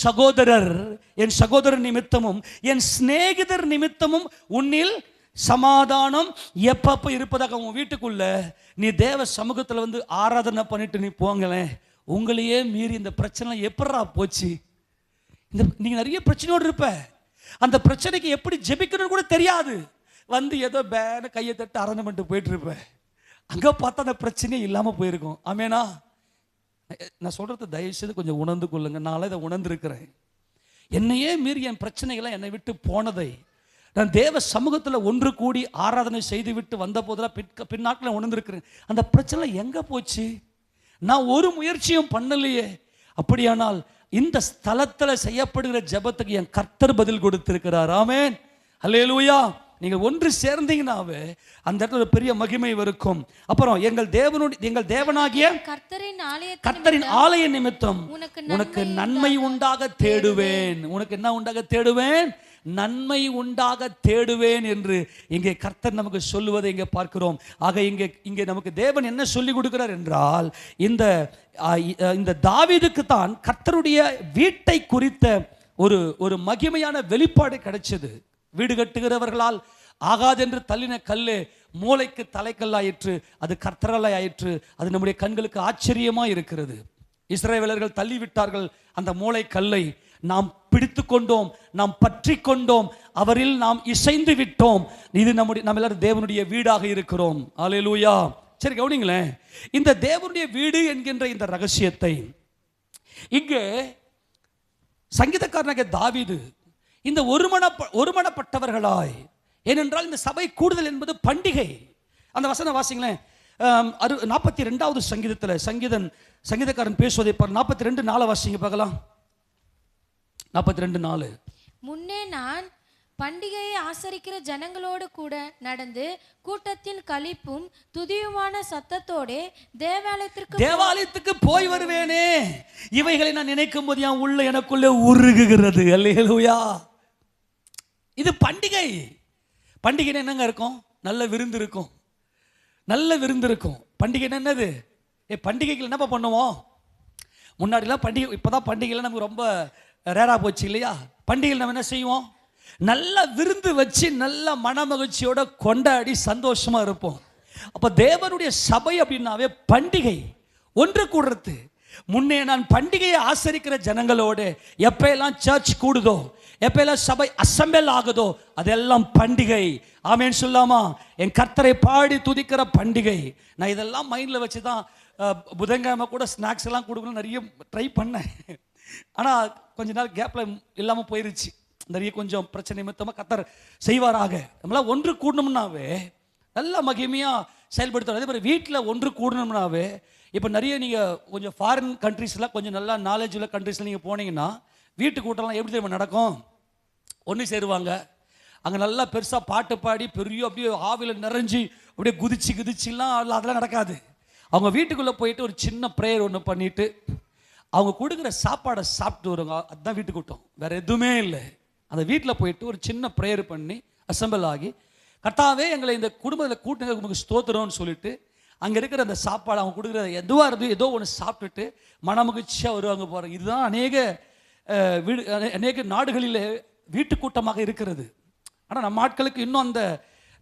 சகோதரர் நிமித்தமும் என் சிநேகிதர் நிமித்தமும் உன்னில் சமாதானம் எப்பப்ப இருப்பதாக. உன் வீட்டுக்குள்ள நீ தேவ சமூகத்தில் வந்து ஆராதனை பண்ணிட்டு நீ போங்களேன், உங்களையே மீறி இந்த பிரச்சனை எப்படா போச்சு? நீங்க நிறைய பிரச்சனையோடு இருப்ப, அந்த பிரச்சனைக்கு எப்படி ஜெபிக்கணும்னு கூட தெரியாது. வந்து ஏதோ பேன கையை தட்டு ஆராதனை பண்ணிட்டு போயிட்டு இருப்ப. அங்க பார்த்தா அந்த பிரச்சனையே இல்லாம போயிருக்கும். ஆமேனா? நான் சொல்றது தயவு செய்து கொஞ்சம் உணர்ந்து கொள்ளுங்க. நான் இதை உணர்ந்திருக்கிறேன். என்னையே மீறி என் பிரச்சனைகளை என்னை விட்டு போனதை நான் தேவ சமூகத்தில் ஒன்று கூடி ஆராதனை செய்துவிட்டு வந்த போதெல்லாம் பின்னாட்களில் உணர்ந்திருக்கிறேன், அந்த பிரச்சனை எங்கே போச்சு, நான் ஒரு முயற்சியும் பண்ணலையே. அப்படியானால் இந்த ஸ்தலத்தில் செய்யப்படுகிற ஜெபத்துக்கு என் கர்த்தர் பதில் கொடுத்திருக்கிறார். ஆமென், அல்லேலூயா. நீங்கள் ஒன்று சேர்ந்தீங்கன்னாவே அந்த இடத்துல ஒரு பெரிய மகிமை இருக்கும். அப்புறம் எங்கள் தேவனாகிய கர்த்தரின் ஆலய நிமித்தம் உனக்கு நன்மை உண்டாக தேடுவேன். உனக்கு என்ன உண்டாக தேடுவேன்? நன்மை உண்டாக தேடுவேன் என்று இங்கே கர்த்தர் நமக்கு சொல்லுவதை இங்கே பார்க்கிறோம். ஆக இங்கே நமக்கு தேவன் என்ன சொல்லி கொடுக்கிறார் என்றால், இந்த தாவீதுக்கு தான் கர்த்தருடைய வீட்டை குறித்த ஒரு மகிமையான வெளிப்பாடு கிடைச்சது. வீடு கட்டுகிறவர்களால் ஆகாதென்று தள்ளின கல்லு மூளைக்கு தலைக்கல்லாயிற்று, அது கர்த்தரால் ஆயிற்று. அது நம்முடைய கண்களுக்கு ஆச்சரியமா இருக்கிறது. இஸ்ரவேலர்கள் தள்ளிவிட்டார்கள் அந்த மூளை கல்லை, நாம் பிடித்து கொண்டோம், நாம் பற்றி கொண்டோம், அவரில் நாம் இசைந்து விட்டோம். இது நம்ம எல்லாரும் தேவனுடைய வீடாக இருக்கிறோம். அல்லேலூயா. சரி, கவனிங்களேன், இந்த தேவனுடைய வீடு என்கின்ற இந்த ரகசியத்தை இங்கே சங்கீதக்காரனாகிய தாவீது இந்த ஒருமனப்பட்டவர்களாய், ஏனென்றால் இந்த சபை கூடுதல் என்பது பண்டிகை. அந்த வசனம் வாசிங்களேன், 42வது சங்கீதத்தில் சங்கீதக்காரன் பேசுவதை பார். 42:4 வாசிங்க பார்க்கலாம். 42:4. முன்னே நான் பண்டிகையை ஆசரிக்கிற ஜனங்களோடு கூட நடந்து கூட்டத்தில் களிப்பும் துதியுமான சத்தத்தோட தேவாலயத்திற்கு போய் வருவேனே. இவைகளை நான் நினைக்கும் போது என் உள்ள எனக்குள்ளே உருகுகிறது. அல்லேலூயா. இது பண்டிகை. பண்டிகை என்னங்க இருக்கும்? நல்ல விருந்து இருக்கும், நல்ல விருந்து இருக்கும். பண்டிகை என்னது? பண்டிகைகள் என்னப்பா பண்ணுவோம்? முன்னாடிலாம் பண்டிகை, இப்போதான் பண்டிகைலாம் நமக்கு ரொம்ப ரேரா போச்சு இல்லையா? பண்டிகைகள் நம்ம என்ன செய்வோம்? நல்ல விருந்து வச்சு நல்ல மனமகிழ்ச்சியோட கொண்டாடி சந்தோஷமா இருப்போம். அப்ப தேவனுடைய சபை அப்படின்னாவே பண்டிகை, ஒன்று கூடுறது. முன்னே நான் பண்டிகையை ஆசரிக்கிற ஜனங்களோடு எப்பெல்லாம் சர்ச் கூடுதோ, எப்பெல்லாம் சபை அசெம்பிள் ஆகுதோ, அதெல்லாம் பண்டிகை. ஆமேன் சொல்லாமா? என் கர்த்தரை பாடி துதிக்கிற பண்டிகை. நான் இதெல்லாம் மைண்டில் வச்சு தான் புதன்கிழமை கூட ஸ்நாக்ஸ் எல்லாம் கொடுக்கணும் நிறைய ட்ரை பண்ணேன். ஆனால் கொஞ்ச நாள் கேப்பில் இல்லாமல் போயிருச்சு. நிறைய கொஞ்சம் பிரச்சனை நிமித்தமாக கர்த்தர் செய்வாராக. நம்மளாம் ஒன்று கூடணும்னாவே நல்ல மகிமையாக செயல்படுத்துவோம். அதே மாதிரி வீட்டில் ஒன்று கூடணும்னாவே, இப்போ நிறைய நீங்கள் கொஞ்சம் ஃபாரின் கண்ட்ரீஸ்லாம், கொஞ்சம் நல்லா நாலேஜ் உள்ள கண்ட்ரீஸில் நீங்கள் போனீங்கன்னா வீட்டு கூட்டம்லாம் எப்படி தெரியுமா நடக்கும்? ஒன்று சேருவாங்க, அங்கே நல்லா பெருசாக பாட்டு பாடி பெரிய அப்படியே ஆவியில் நிறைஞ்சி அப்படியே குதிச்சுலாம் அதெல்லாம் நடக்காது. அவங்க வீட்டுக்குள்ளே போயிட்டு ஒரு சின்ன ப்ரேயர் ஒன்று பண்ணிவிட்டு அவங்க கொடுக்குற சாப்பாடை சாப்பிட்டு வருவாங்க. அதுதான் வீட்டு கூட்டம், வேறு எதுவுமே இல்லை. அந்த வீட்டில் போயிட்டு ஒரு சின்ன ப்ரேயர் பண்ணி அசெம்பிள் ஆகி, கர்த்தாவே எங்களை இந்த குடும்பத்தில் கூட்டுங்க உங்களுக்கு ஸ்தோத்திரம்னு சொல்லிட்டு அங்கே இருக்கிற அந்த சாப்பாடு அவங்க கொடுக்குற எதுவாக இருந்து ஏதோ ஒன்று சாப்பிட்டுட்டு மனமகிழ்ச்சியாக வருவாங்க போகிறாங்க. இதுதான் அநேக நாடுகளில் வீட்டு கூட்டமாக இருக்கிறது. ஆனால் நம்ம ஆட்களுக்கு இன்னும் அந்த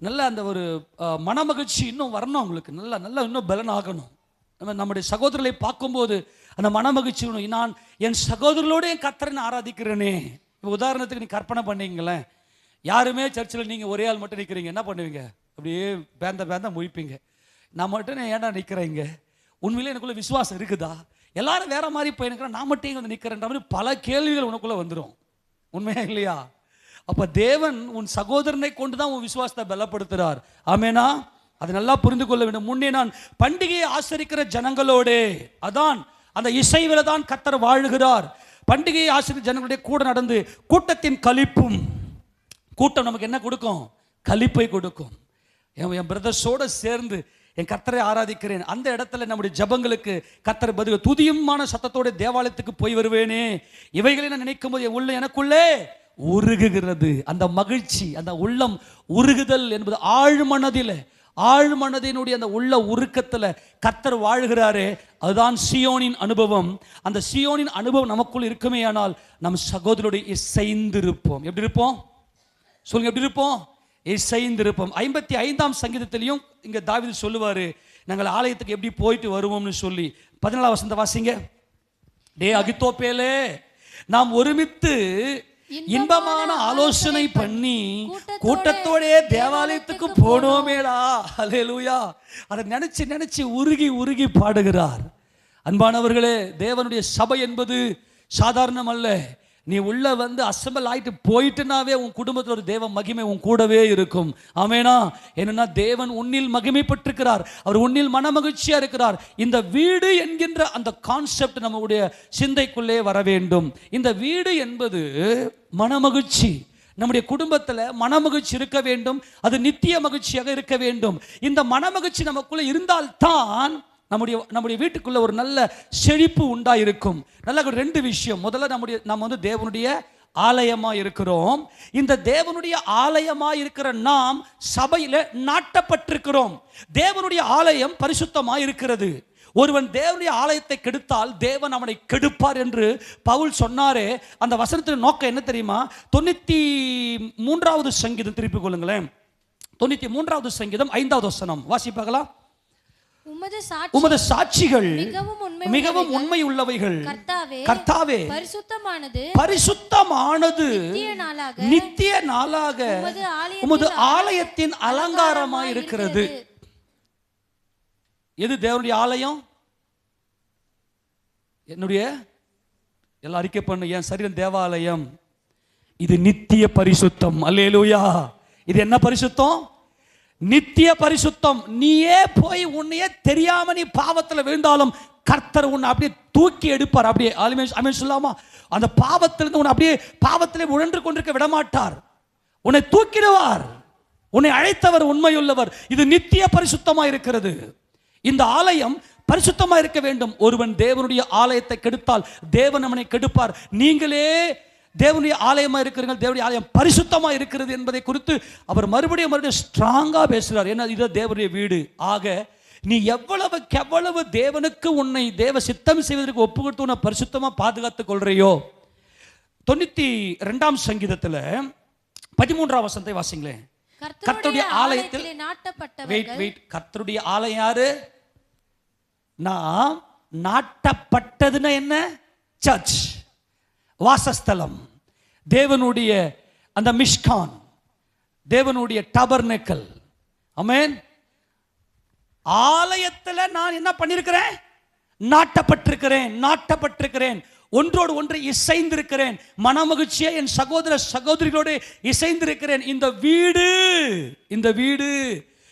நல்ல அந்த ஒரு மனமகிழ்ச்சி இன்னும் வரணும். அவங்களுக்கு நல்லா இன்னும் பலன் ஆகணும். நம்முடைய சகோதரர்களை பார்க்கும்போது அந்த மனமகிழ்ச்சி, நான் என் சகோதரர்களோடு என் கர்த்தரை ஆராதிக்கிறேனே. இப்போ உதாரணத்துக்கு நீ கற்பனை பண்ணிங்களேன், யாருமே சர்ச்சில் நீங்கள் ஒரே ஆள் மட்டும் நிற்கிறீங்க, என்ன பண்ணுவீங்க? அப்படியே பேந்த முழிப்பீங்க. நான் மட்டும் ஏன்டா நிற்கிறேங்க? உண்மையிலே எனக்குள்ள விசுவாசம் இருக்குதா? எல்லாரும் வேற மாதிரி போயிருக்கிறேன், நான் மட்டும் இங்கே வந்து நிற்கிறேன்ற மாதிரி பல கேள்விகள் உனக்குள்ளே வந்துடும். உண்மையா இல்லையா? அப்போ தேவன் உன் சகோதரனை கொண்டு தான் உன் விசுவாசத்தை பலப்படுத்துகிறார். ஆமேனா? அதை நல்லா புரிந்து கொள்ள வேண்டும். முன்னே நான் பண்டிகையை ஆசரிக்கிற ஜனங்களோடு, அதான் அந்த இசைவில தான் கர்த்தர் வாழுகிறார். பண்டிகையை ஆசரிக்கிற ஜனங்களுடைய கூட நடந்து கூட்டத்தின் களிப்பும், கூட்டம் நமக்கு என்ன கொடுக்கும்? களிப்பை கொடுக்கும். என் பிரதர்ஸோடு சேர்ந்து என் கர்த்தரை ஆராதிக்கிறேன். அந்த இடத்துல நம்முடைய ஜபங்களுக்கு கர்த்தர் பதில். துதியுமான சத்தத்தோட தேவாலயத்துக்கு போய் வருவேனே. இவைகளை நான் நினைக்கும் போது என் உள்ள எனக்குள்ளே உருகுகிறது. அந்த மகிழ்ச்சி, அந்த உள்ளம் உருகுதல் என்பது ஆழ்மனதினுடைய அந்த உள்ள உருக்கத்தில் கர்த்தர் வாழ்கிறாரே, அதுதான் சியோனின் அனுபவம். அந்த சியோனின் அனுபவம் நமக்குள் இருக்குமே ஆனால் நம் சகோதரருடைய இசைந்திருப்போம். எப்படி இருப்போம் சொல்லுங்க? எப்படி இருப்போம்? இசைந்திருப்போம். 55ஆம் சங்கீதத்திலையும் இங்க தாவீது சொல்லுவாரு, நாங்கள் ஆலயத்துக்கு எப்படி போயிட்டு வருவோம்னு சொல்லி. 14ஆம் வசனத்தை வாசிங்க. டே அகித்தோப்பேலே, நாம் ஒருமித்து இன்பமான ஆலோசனை பண்ணி கூட்டத்தோட தேவாலயத்துக்கு போனோமேடா. அல்லேலூயா. அதை நினைச்சு உருகி பாடுகிறார். அன்பானவர்களே, தேவனுடைய சபை என்பது சாதாரணம் அல்ல. நீ உள்ள வந்து அசெம்பிள் ஆயிட்டு போயிட்டுனாவே உன் குடும்பத்தில் ஒரு தேவ மகிமை உன் கூடவே இருக்கும். ஆமேனா? என்னன்னா தேவன் உன்னில் மகிமைப்பட்டிருக்கிறார், அவர் உன்னில் மனமகிழ்ச்சியா இருக்கிறார். இந்த வீடு என்கின்ற அந்த கான்செப்ட் நம்முடைய சிந்தைக்குள்ளே வர வேண்டும். இந்த வீடு என்பது மனமகிழ்ச்சி. நம்முடைய குடும்பத்தில் மனமகிழ்ச்சி இருக்க வேண்டும், அது நித்திய மகிழ்ச்சியாக இருக்க வேண்டும். இந்த மனமகிழ்ச்சி நமக்குள்ள இருந்தால்தான் நம்முடைய வீட்டுக்குள்ள ஒரு நல்ல செழிப்பு உண்டாயிருக்கும். நல்ல ரெண்டு விஷயம். முதல்ல நம்ம வந்து தேவனுடைய ஆலயமா இருக்கிறோம். இந்த தேவனுடைய ஆலயமா இருக்கிற நாம் சபையில நாட்டப்பட்டிருக்கிறோம். தேவனுடைய ஆலயம் பரிசுத்தமா இருக்கிறது. ஒருவன் தேவனுடைய ஆலயத்தை கெடுத்தால் தேவன் அவனை கெடுப்பார் என்று பவுல் சொன்னாரே. அந்த வசனத்தின் நோக்கம் என்ன தெரியுமா? 93வது சங்கீதம் திருப்பிக் கொள்ளுங்களேன். 93வது சங்கீதம் 5வது வசனம் வாசிப்பாங்களா? உமது சாட்சிகள் மிகவும் உண்மை உள்ளவைகள். கர்த்தாவே, பரிசுத்தமானது நித்திய நாளாக உமது ஆலயத்தின் அலங்காரமாய் இருக்கிறது. எது தேவனுடைய ஆலயம்? என்னுடைய எல்லாம் அறிக்கை பண்ணு, என் சரீரம் தேவாலயம். இது நித்திய பரிசுத்தம். அல்லேலூயா. இது என்ன பரிசுத்தம்? நித்திய பரிசுத்தம். நீயே போய் உன்னையே தெரியாம நீ பாவத்தில் விழுந்தாலும் கர்த்தர் உன்னை அப்படியே தூக்கி எடுப்பார். அப்படியே ஆமென் சொல்லாமா? அந்த பாவத்திலிருந்து உன்னை அப்படியே பாவத்திலே உழன்று கொண்டிருக்க விடமாட்டார், உன்னை தூக்கிடுவார். உன்னை அழைத்தவர் உண்மையுள்ளவர். இது நித்திய பரிசுத்தமா இருக்கிறது. இந்த ஆலயம் பரிசுத்தமா இருக்க வேண்டும். ஒருவன் தேவனுடைய ஆலயத்தை கெடுத்தால் தேவன் அவனை கெடுப்பார். நீங்களே தேவனுடைய ஆலயமா இருக்கிறீர்கள், தேவனுடைய ஆலயம் பரிசுத்தமா இருக்கிறது என்பதை குறித்து அவர் மறுபடியும் ஸ்ட்ராங்கா பேசுகிறார். ஏன்னா இது தேவனுடைய வீடு. ஆக நீ எவ்வளவு தேவனுக்கு உன்னை தேவ சித்தம் செய்வதற்கு ஒப்பு கொடுத்து உன்னை பரிசுத்தமா பாதுகாத்துக் கொள்றையோ. 92ஆம் சங்கீதத்தில் 13ஆம் வசனத்தை வாசிங்களேன். கர்த்தருடைய ஆலயத்தில் கர்த்தருடைய ஆலயம் யாரு? நாம் நாட்டப்பட்டதுன்னா என்ன? சர்ச், வாசஸ்தலம், தேவனுடைய அந்த மிஷ்கான், தேவனுடைய டபர்னேக்கல். ஆமென். ஆலயத்தில் நான் என்ன பண்ணிருக்கிறேன்? நாட்டப்பட்டிருக்கிறேன். ஒன்றோடு ஒன்று இசைந்திருக்கிறேன். மனமகிழ்ச்சியை என் சகோதர சகோதரிகளோடு இசைந்திருக்கிறேன்.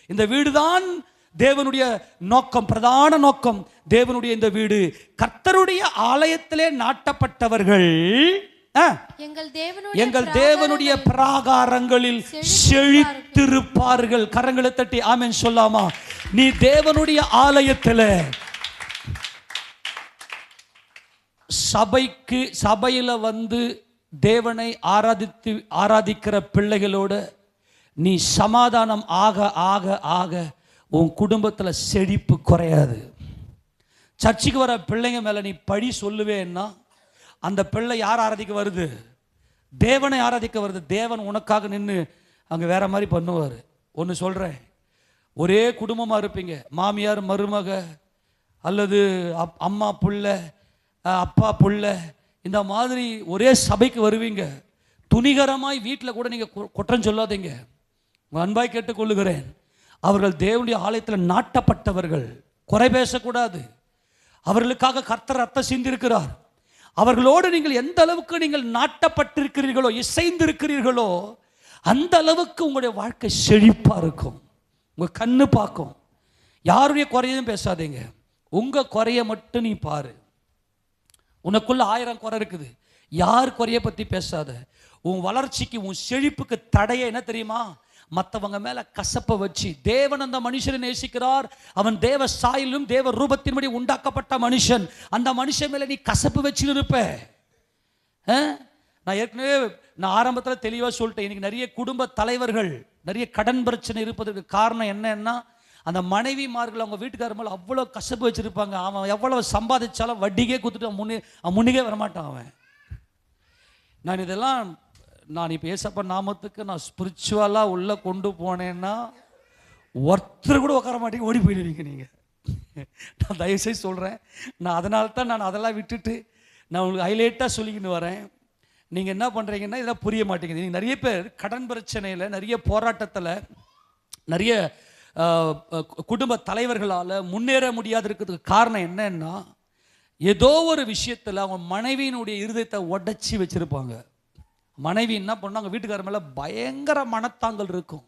இந்த வீடு தான் தேவனுடைய நோக்கம், பிரதான நோக்கம். தேவனுடைய இந்த வீடு, கர்த்தருடைய ஆலயத்திலே நாட்டப்பட்டவர்கள் எங்கள் தேவனுடைய பிராகாரங்களில் செழித்திருப்பார்கள். கரங்களை தட்டி ஆமென் சொல்லாமா? நீ தேவனுடைய ஆலயத்தில் சபையில வந்து தேவனை ஆராதிக்கிற பிள்ளைகளோட நீ சமாதானம் ஆக ஆக ஆக உன் குடும்பத்தில் செழிப்பு குறையாது. சர்ச்சுக்கு வர பிள்ளைங்க மேல நீ பழி சொல்லுவேன்னா அந்த பிள்ளை யார் ஆராதிக்க வருது? தேவனை ஆராதிக்க வருது. தேவன் உனக்காக நின்று அங்க வேற மாதிரி பண்ணுவார். ஒன்று சொல்றேன், ஒரே குடும்பமா இருப்பீங்க, மாமியார் மருமக அல்லது அம்மா புள்ள அப்பா புள்ள, இந்த மாதிரி ஒரே சபைக்கு வருவீங்க. துணிகரமாய் வீட்டில் கூட நீங்கள் குற்றம் சொல்லாதீங்க. அன்பாய் கேட்டுக்கொள்ளுகிறேன், அவர்கள் தேவனுடைய ஆலயத்தில் நாட்டப்பட்டவர்கள். குறை பேசக்கூடாது. அவர்களுக்காக கர்த்தர் ரத்தம் சிந்திருக்கிறார். அவர்களோடு நீங்கள் எந்த அளவுக்கு நீங்கள் நாட்டப்பட்டிருக்கிறீர்களோ, இசைந்திருக்கிறீர்களோ, அந்த அளவுக்கு உங்களுடைய வாழ்க்கை செழிப்பாக இருக்கும். உங்கள் கண்ணு பார்க்கும். யாருடைய குறையும் பேசாதீங்க, உங்கள் குறைய மட்டும் நீ பாரு. உனக்குள்ள 1000 குறை இருக்குது, யார் குறைய பற்றி பேசாத. உன் வளர்ச்சிக்கு உன் செழிப்புக்கு தடைய என்ன தெரியுமா? மற்றவங்க மேல கசப்பை வச்சு. தேவன் அந்த மனுஷனை நேசிக்கிறார். அவன் தேவ சாயலும் தேவ ரூபத்தின்படி உண்டாக்கப்பட்ட மனுஷன். அந்த மனுஷன் மேல நீ கசப்பு வச்சு இருப்ப. நான் ஏற்கனவே ஆரம்பத்தில் தெளிவாக சொல்லிட்டேன். இன்னைக்கு நிறைய குடும்ப தலைவர்கள் நிறைய கடன் பிரச்சனை இருப்பதற்கு காரணம் என்னன்னா, அந்த மனைவிமார்கள் அவங்க வீட்டுக்காரர் மேலே அவ்வளோ கசப்பு வச்சிருப்பாங்க. அவன் எவ்வளோ சம்பாதிச்சாலும் வட்டிக்கே கொடுத்துட்டு முன்னுக்கே வரமாட்டான் அவன். நான் இப்போ ஏசப்பா நாமத்துக்கு நான் ஸ்பிரிச்சுவலாக உள்ளே கொண்டு போனேன்னா ஒருத்தர் கூட உட்கார மாட்டேங்க, ஓடி போயிடுவீங்க நீங்கள். நான் தயவுசெய்து சொல்கிறேன். நான் அதனால தான் நான் அதெல்லாம் விட்டுட்டு நான் உங்களுக்கு ஹைலைட்டாக சொல்லிக்கின்னு வரேன். நீங்கள் என்ன பண்ணுறீங்கன்னா இதெல்லாம் புரிய மாட்டேங்குது. நீங்கள் நிறைய பேர் கடன் பிரச்சனையில், நிறைய போராட்டத்தில், நிறைய குடும்ப தலைவர்களால் முன்னேற முடியாது இருக்கிறதுக்கு காரணம் என்னன்னா, ஏதோ ஒரு விஷயத்தில் அவங்க மனைவியினுடைய இருதயத்தை உடைச்சி வச்சிருப்பாங்க. மனைவி என்ன பண்ணாங்க, வீட்டுக்காரர் மேலே பயங்கர மனத்தாங்கல் இருக்கும்.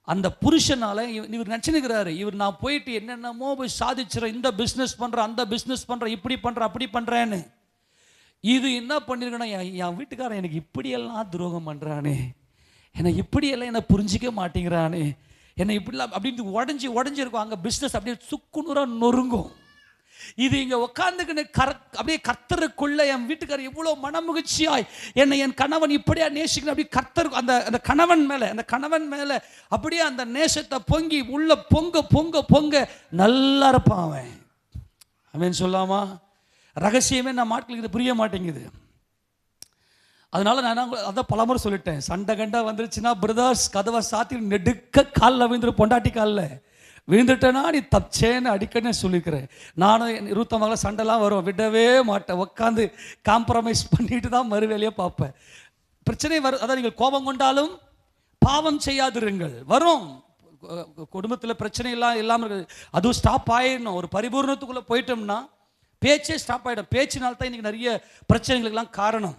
அந்த புருஷனால இவர் நினச்சினுக்கிறாரு, இவர் நான் போயிட்டு என்னென்னமோ போய் சாதிச்சுறேன், இந்த பிஸ்னஸ் பண்ணுறேன், அந்த பிஸ்னஸ் பண்ணுறேன், இப்படி பண்ணுறேன், அப்படி பண்ணுறேன்னு. இது என்ன பண்ணிருக்கேன்னா, என் வீட்டுக்காரன் எனக்கு இப்படியெல்லாம் துரோகம் பண்ணுறானே, என்னை இப்படியெல்லாம் என்னை புரிஞ்சிக்க மாட்டேங்கிறானே, என்னை இப்படிலாம் அப்படின்னு உடஞ்சிருக்கும். அங்கே பிஸ்னஸ் அப்படியே சுக்குநூறாக நொறுங்கும். இது இங்கே உட்காந்துக்கின்னு அப்படியே கர்த்தருக்குள்ள என் வீட்டுக்காரர் எவ்வளோ மனமகிழ்ச்சியாய் என்னை என் கணவன் இப்படியா நேசிக்கணும், அப்படி கர்த்தருக்கு அந்த கணவன் மேலே அப்படியே அந்த நேசத்தை பொங்கி உள்ள பொங்க பொங்க பொங்க நல்லா இருப்பான் அவன். அவன் சொல்லாமா, ரகசியமே நான் மாட்களுக்கு இது புரிய மாட்டேங்குது. அதனால நான் அதான் பலமுறை சொல்லிட்டேன், சண்டை கண்டா வந்துருச்சுன்னா பிரதர்ஸ் கதவை சாத்தி நெடுக்க காலில் விழுந்துரு, பொண்டாட்டி காலில் விழுந்துட்டேன்னா நீ தச்சேன்னு அடிக்கடி சொல்லியிருக்கிறேன். நானும் 25 சண்டைலாம் வரும், விடவே மாட்டேன், உட்காந்து காம்ப்ரமைஸ் பண்ணிட்டு தான் மறு வேலையை பார்ப்பேன். பிரச்சனை வரும், அதான் நீங்கள் கோபம் கொண்டாலும் பாவம் செய்யாதிருங்கள். வரும் குடும்பத்தில் பிரச்சனை இல்லாமல் இருக்குது, அதுவும் ஸ்டாப் ஆயிடணும். ஒரு பரிபூர்ணத்துக்குள்ளே போயிட்டோம்னா பேச்சே ஸ்டாப் ஆகிடும். பேச்சினால்தான் தான் இன்றைக்கி நிறைய பிரச்சனைகளுக்கெல்லாம் காரணம்.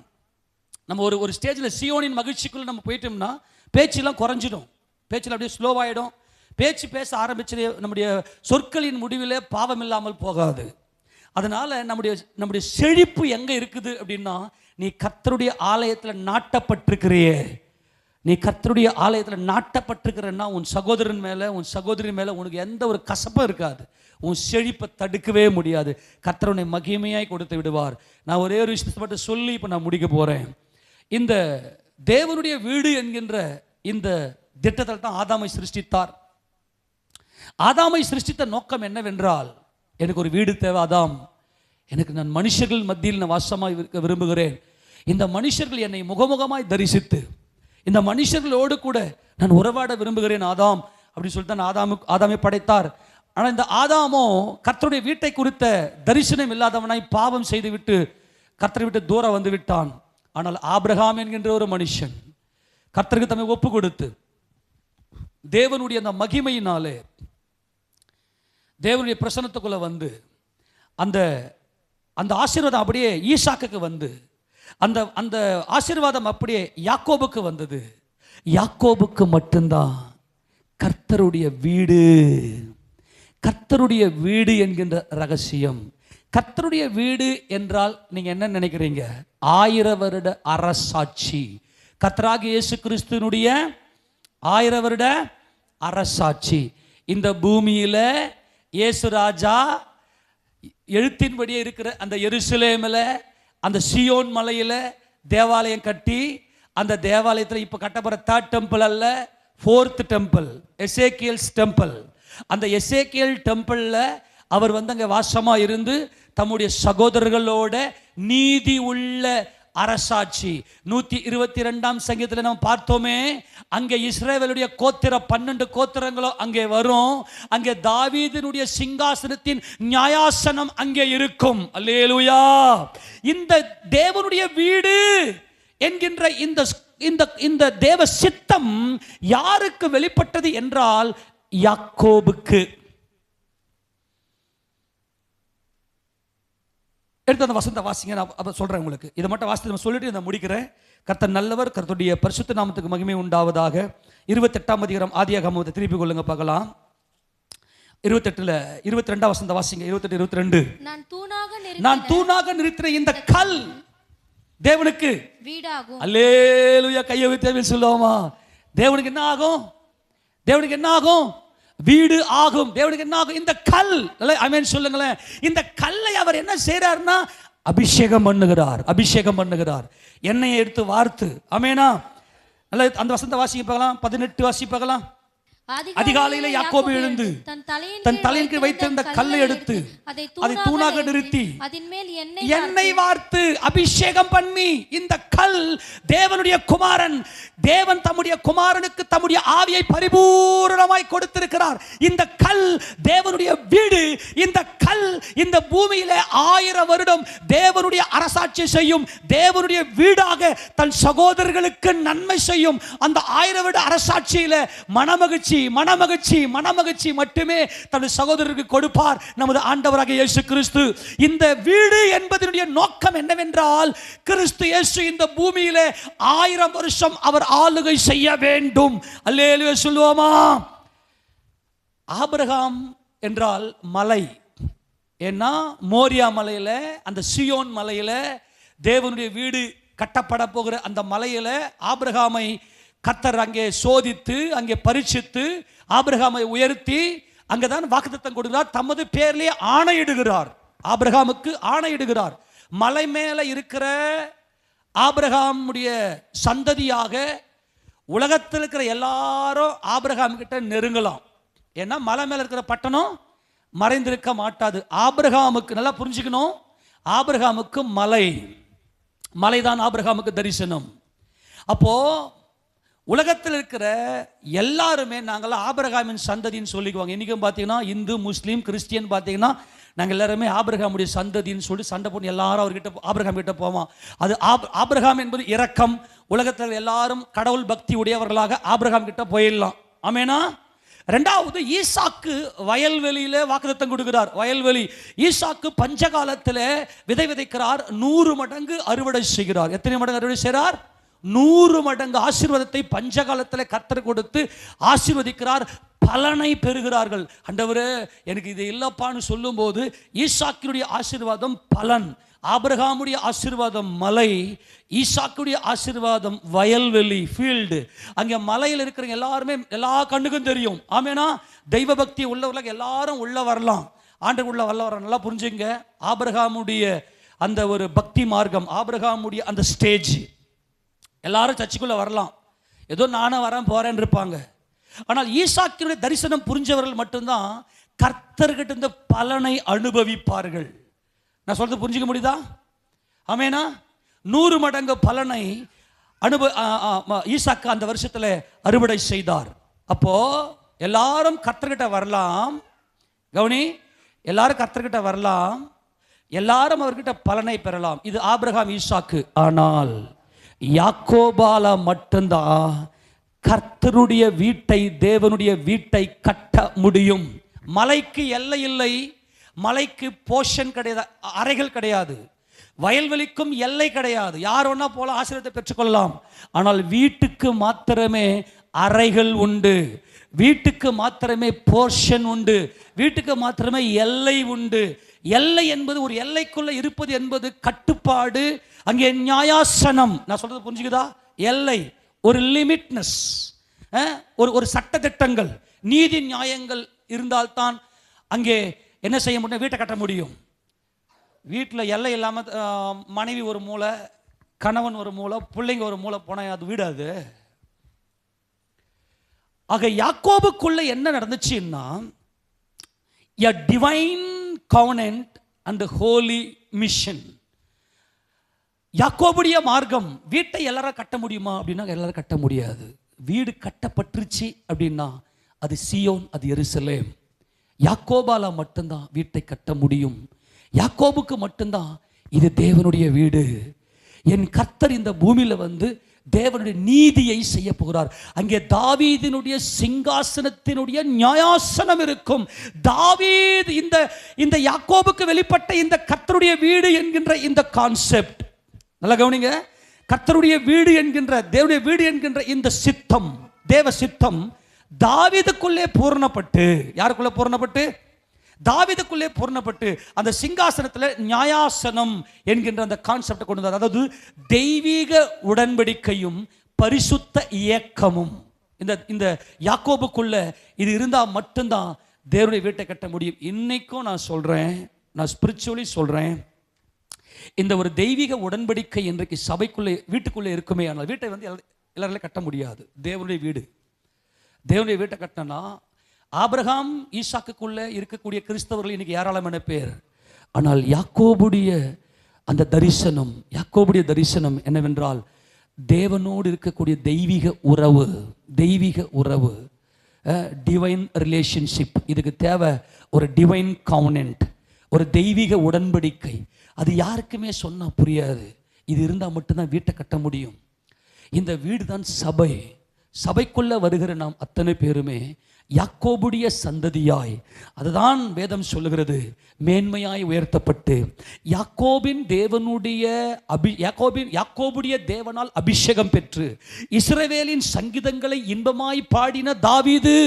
நம்ம ஒரு ஸ்டேஜில் சியோனின் மகிழ்ச்சிக்குள்ளே நம்ம போயிட்டோம்னா பேச்செல்லாம் குறைஞ்சிடும், பேச்சில் அப்படியே ஸ்லோவாகிடும். பேச்சு பேச ஆரம்பிச்சு நம்முடைய சொற்களின் முடிவிலே பாவம் இல்லாமல் போகாது. அதனால் நம்முடைய செழிப்பு எங்கே இருக்குது அப்படின்னா, நீ கர்த்தருடைய ஆலயத்தில் நாட்டப்பட்டிருக்கிறியே, நீ கர்த்தருடைய ஆலயத்தில் நாட்டப்பட்டிருக்கிறன்னா உன் சகோதரன் மேலே உன் சகோதரி மேலே உனக்கு எந்த ஒரு கசப்பும் இருக்காது. உன் செழிப்பை தடுக்கவே முடியாது. கர்த்தருடைய மகிமையாய் கொடுத்து விடுவார். நான் ஒரே ஒரு விஷயத்தை மட்டும் சொல்லி இப்போ நான் முடிக்க போகிறேன். இந்த தேவனுடைய வீடு என்கின்ற இந்த திட்டத்தில் தான் ஆதாமை சிருஷ்டித்தார். ஆதாமை சிருஷ்டித்த நோக்கம் என்னவென்றால், எனக்கு ஒரு வீடு தேவை ஆதாம், எனக்கு நான் மனுஷர்கள் மத்தியில் நான் வாசமாக இருக்க விரும்புகிறேன், இந்த மனுஷர்கள் என்னை முகமுகமாய் தரிசித்து இந்த மனுஷர்களோடு கூட நான் உறவாட விரும்புகிறேன் ஆதாம் அப்படின்னு சொல்லிட்டு நான் ஆதாமை படைத்தார். ஆனால் இந்த ஆதாமோ கர்த்தருடைய வீட்டை குறித்த தரிசனம் இல்லாதவனாய் பாவம் செய்து விட்டு கர்த்தரை விட்டு தூரம் வந்து விட்டான். ஆனால் ஆபிரகாம் என்கின்ற ஒரு மனுஷன் கர்த்தருக்கு தம்மை ஒப்பு கொடுத்து தேவனுடைய அந்த மகிமையினாலே தேவனுடைய பிரசன்னத்துக்குள்ள வந்து அந்த அந்த ஆசீர்வாதம் அப்படியே ஈசாக்குக்கு வந்து அந்த ஆசீர்வாதம் அப்படியே யாக்கோபுக்கு வந்தது. யாக்கோபுக்கு மட்டும்தான் கர்த்தருடைய வீடு, கர்த்தருடைய வீடு என்கின்ற ரகசியம். கர்த்தருடைய வீடு என்றால் நீங்க என்ன நினைக்கிறீங்க? 1000 வருட அரசாட்சி. கர்த்தராகிய இயேசு கிறிஸ்துவினுடைய 1000 வருட அரசாட்சி. இந்த பூமியில இயேசு ராஜா எழுத்தின்படியே இருக்கிற அந்த எருசலேமில் அந்த சியோன் மலையில் தேவாலயம் கட்டி, அந்த தேவாலயத்தில் இப்போ கட்டப்படுற 3rd டெம்பிள் அல்ல, 4th டெம்பிள், எசேக்கியல்ஸ் டெம்பிள். அந்த எசேக்கியல் டெம்பிளில் அவர் வந்து அங்கே வாசமாக இருந்து தம்முடைய சகோதரர்களோட நீதி உள்ள அரசாட்சி. 122ஆம் சங்கீதத்தில் நம்ம பார்த்தோமே, அங்கே இஸ்ரவேலுடைய கோத்திரம் 12 கோத்திரங்களும் அங்கே வரும். அங்கே தாவீதினுடைய சிங்காசனத்தின் நியாயாசனம் அங்கே இருக்கும். அல்லேலூயா. இந்த தேவனுடைய வீடு என்கின்ற இந்த தேவ சித்தம் யாருக்கு வெளிப்பட்டது என்றால் யாக்கோபுக்கு. எடுத்து அந்த வசந்த வாசிங்க, நான் சொல்கிறேன் உங்களுக்கு. இதை மட்டும் வாசித்து நம்ம சொல்லிட்டு நான் முடிக்கிறேன். கர்த்தர் நல்லவர், கர்த்தருடைய பரிசுத்த நாமத்துக்கு மகிமை உண்டாவதாக. 28ஆம் அதிகாரம் ஆதியாகமத்தை திருப்பி கொள்ளுங்க பார்க்கலாம். 28ல் 22ஆம் வசந்த வாசிங்க. 28, 22. நான் தூணாக நிறுத்தின இந்த கல் தேவனுக்கு வீடாகும். அல்லேலூயா. கையை வைத்து சொல்லுவோமா? தேவனுக்கு என்ன ஆகும்? தேவனுக்கு என்ன ஆகும்? வீடு ஆகும். தேவனுக்கு என்ன ஆகும்? இந்த கல். ஆமென் சொல்லுங்களேன். இந்த கல்லை அவர் என்ன செய்றார்னா அபிஷேகம் பண்ணுகிறார். அபிஷேகம் பண்ணுகிறார். எண்ணெயை எடுத்து வார்த்து. ஆமெனா. அந்த வசந்த வாசிக்க பார்க்கலாம். 18 வாசி பார்க்கலாம். அதிகாலையில யாக்கோபு எழுந்து தன் தலையின் கீழ் வைத்திருந்த கல்லை எடுத்து அதை தூணாக நிறுத்தி எண்ணெய் வார்த்து அபிஷேகம் பண்ணி, இந்த கல் தேவனுடைய குமாரன். தேவன் தம்முடைய குமாரனுக்கு தம்முடைய ஆவியை பரிபூரணமாய் கொடுத்திருக்கிறார். இந்த கல் தேவனுடைய வீடு. இந்த கல் இந்த பூமியில 1000 வருடம் தேவனுடைய அரசாட்சி செய்யும். தேவனுடைய வீடாக தன் சகோதரர்களுக்கு நன்மை செய்யும். அந்த 1000 வருட அரசாட்சியில மனமகிழ்ச்சி மனமகிழ்ச்சி மனமகிழ்ச்சி மனமகிழ்ச்சி மட்டுமே தனது சகோதரருக்கு கொடுப்பார் நமது ஆண்டவராக இயேசு கிறிஸ்து. இந்த வீடு என்பதனுடைய நோக்கம் என்னவென்றால், கிறிஸ்து இயேசு இந்த பூமியிலே 1000 வருஷம் அவர் ஆளுகை செய்ய வேண்டும். அல்லேலூயா சொல்லுவோமா? ஆபிரகாம் என்றால் மலை. ஏன்னா மோரியா மலையில, அந்த சியோன் மலையில தேவனுடைய வீடு கட்டப்பட போகிற அந்த மலையில ஆபிரகாமை கர்த்தர் அங்கே சோதித்து, அங்கே பரீட்சித்து, ஆபிரகாமை உயர்த்தி அங்கதான் வாக்குத்தத்தம் கொடுக்கிறார். தமது பேர்லயே ஆணையிடுகிறார். ஆபிரகாமுக்கு ஆணையிடுகிறார். மலை மேல இருக்கிற ஆபிரகாமுடைய சந்ததியாக உலகத்தில் இருக்கிற எல்லாரும் ஆபிரகாம் கிட்ட நெருங்கலாம். ஏன்னா மலை மேல இருக்கிற பட்டணம் மறைந்திருக்க மாட்டாது. ஆபிரகாமுக்கு, நல்லா புரிஞ்சுக்கணும், ஆபிரகாமுக்கு மலைதான் ஆபிரகாமுக்கு தரிசனம். அப்போ உலகத்தில் இருக்கிற எல்லாருமே நாங்கள்லாம் ஆபிரகாமின் சந்ததின்னு சொல்லிக்குவாங்க. இன்றைக்கும் பார்த்தீங்கன்னா இந்து, முஸ்லீம், கிறிஸ்டியன் பார்த்தீங்கன்னா நாங்கள் எல்லாருமே ஆபிரகாமுடைய சந்ததின்னு சொல்லி சண்டை போட்டு எல்லாரும் அவர்கிட்ட, ஆபிரகாம் கிட்ட போவோம். அது ஆபிரகாம் என்பது இரக்கம். உலகத்தில் எல்லாரும் கடவுள் பக்தி உடையவர்களாக ஆபிரகாம் கிட்ட போயிடலாம். ஆமேனா? ரெண்டாவது, ஈசாக்கு வயல்வெளியில வாக்குத்தத்தம் கொடுக்கிறார். வயல்வெளி, ஈசாக்கு பஞ்சகாலத்தில் விதை விதைக்கிறார், 100 மடங்கு அறுவடை செய்கிறார். எத்தனை மடங்கு அறுவடை செய்கிறார்? 100 மடங்கு ஆசீர்வாதத்தை பஞ்சகாலத்தில் கர்த்தர் கொடுத்து ஆசீர்வதிக்கிறார். பலனை பெறுகிறார்கள். ஆண்டவரே எனக்கு இது இல்லப்பான்னு சொல்லும் போது ஈசாக்கினுடைய ஆசீர்வாதம் பலன், ஆபிரகாமுடைய ஆசீர்வாதம் மலை, ஈசாக்குடைய ஆசீர்வாதம் வயல்வெளி, ஃபீல்டு. அங்கே மலையில் இருக்கிற எல்லாருமே எல்லா கண்ணுக்கும் தெரியும். ஆமேனா? தெய்வ பக்தி உள்ளவர்களுக்கு எல்லாரும் உள்ள வரலாம், ஆண்டுக்குள்ள வரலாம். நல்லா புரிஞ்சுங்க, ஆபிரகாமுடைய அந்த ஒரு பக்தி மார்க்கம், ஆபிரகாமுடைய அந்த ஸ்டேஜ், எல்லாரும் சர்ச்சுக்குள்ள வரலாம். ஏதோ நானும் வரேன் போறேன்னு இருப்பாங்க. ஆனால் ஈசாக்கினுடைய தரிசனம் புரிஞ்சவர்கள் மட்டும்தான் கர்த்தர்கிட்ட இருந்த பலனை அனுபவிப்பார்கள். நான் சொல்றது புரிஞ்சுக்க முடியுதா? ஆமேனா? 100 மடங்கு பலனை ஈசாக்கு அந்த வருஷத்துல அறுவடை செய்தார். அப்போ எல்லாரும் கர்த்தர்கிட்ட வரலாம். கவனி, எல்லாரும் கர்த்தர்கிட்ட வரலாம், எல்லாரும் அவர்கிட்ட பலனை பெறலாம். இது ஆபிரகாம், ஈசாக்கு. ஆனால் யாக்கோபால மட்டும்தான் கர்த்தருடைய வீட்டை, தேவனுடைய வீட்டை கட்ட முடியும். மலைக்கு எல்லை இல்லை, மலைக்கு போர்ஷன் கிடையாது, அறைகள் கிடையாது, வயல்வெளிக்கும் எல்லை கிடையாது. யார் ஒன்னா போல ஆசீர்வாதத்தை பெற்றுக்கொள்ளலாம். ஆனால் வீட்டுக்கு மாத்திரமே அறைகள் உண்டு, வீட்டுக்கு மாத்திரமே போர்ஷன் உண்டு, வீட்டுக்கு மாத்திரமே எல்லை உண்டு. எல்லை என்பது, ஒரு எல்லைக்குள்ள இருப்பது என்பது கட்டுப்பாடு, அங்கே நியாயாசனம். நான் சொல்றது புரிஞ்சுக்குதா? எல்லை, ஒரு லிமிட்னஸ், ஒரு சட்ட திட்டங்கள், நீதி நியாயங்கள் இருந்தால்தான் அங்கே என்ன செய்ய முடியும்? வீட்டை கட்ட முடியும். வீட்டில் எல்லை இல்லாமல் மனைவி ஒரு மூலை, கணவன் ஒரு மூலை, பிள்ளைங்க ஒரு மூலை போனால் அது வீடு அது. ஆக யாக்கோபுக்குள்ள என்ன நடந்துச்சுன்னா, a divine covenant and holy mission. யாக்கோபுடைய மார்க்கம். வீட்டை எல்லாரும் கட்ட முடியுமா அப்படின்னா எல்லாரும் கட்ட முடியாது. வீடு கட்டப்பட்டுருச்சு அப்படின்னா அது சியோன், அது எருசலேம். யாக்கோபால மட்டும்தான் வீட்டை கட்ட முடியும். யாக்கோபுக்கு மட்டும்தான் இது தேவனுடைய வீடு. என் கர்த்தர் இந்த பூமியில வந்து தேவனுடைய நீதியை செய்ய போகிறார். அங்கே தாவீதினுடைய சிங்காசனத்தினுடைய நியாயாசனம் இருக்கும். தாவீது இந்த யாக்கோபுக்கு வெளிப்பட்ட இந்த கர்த்தருடைய வீடு என்கின்ற இந்த கான்செப்ட் நல்லா கவனிங்க. கர்த்தருடைய வீடு என்கின்ற, தேவனுடைய வீடு என்கின்ற இந்த சித்தம், தேவ சித்தம் தாவீதுக்குள்ளே பூரணப்பட்டு, யாருக்குள்ளே பூரணப்பட்டு? தாவீதுக்குள்ளே பூரணப்பட்டு அந்த சிங்காசனத்தில் நியாயாசனம் என்கின்ற அந்த கான்செப்டை கொண்டு வந்தார். அதாவது தெய்வீக உடன்படிக்கையும் பரிசுத்த இயக்கமும் இந்த யாக்கோபுக்குள்ள இது இருந்தால் மட்டும்தான் தேவனுடைய வீட்டை கட்ட முடியும். இன்னைக்கும் நான் சொல்றேன், நான் ஸ்பிரிச்சுவலி சொல்றேன், இந்த ஒரு தெய்வீக உடன்படிக்கை இன்றைக்கு சபைக்குள்ளே, வீட்டுக்குள்ளே இருக்குமே, ஆனால் வீட்டை வந்து எல்லாராலையும் கட்ட முடியாது. தேவனுடைய வீடு, தேவனுடைய வீட்டை கட்டினா ஆபிரகாம் ஈசாக்குக்குள்ளே இருக்கக்கூடிய கிறிஸ்தவர்கள் இன்னைக்கு ஏராளமான பேர். ஆனால் யாக்கோபுடைய அந்த தரிசனம், யாக்கோபுடைய தரிசனம் என்னவென்றால் தேவனோடு இருக்கக்கூடிய தெய்வீக உறவு, தெய்வீக உறவு, டிவைன் ரிலேஷன்ஷிப். இதுக்கு தேவை ஒரு டிவைன் கவனன்ட், ஒரு தெய்வீக உடன்படிக்கை. அது யாருக்குமே சொன்னா புரியாது. இது இருந்தால் மட்டும்தான் வீட்டை கட்ட முடியும். இந்த வீடு தான் சபை. சபைக்குள்ள வருகிற நாம் அத்தனை பேருமே யாக்கோபுடைய சந்ததியாய், அதுதான் வேதம் சொல்லுகிறது, மேன்மையாய் உயர்த்தப்பட்டு யாக்கோபின் தேவனுடைய யாக்கோபுடைய தேவனால் அபிஷேகம் பெற்று இஸ்ரவேலின் சங்கீதங்களை இன்பமாய் பாடின தாவீது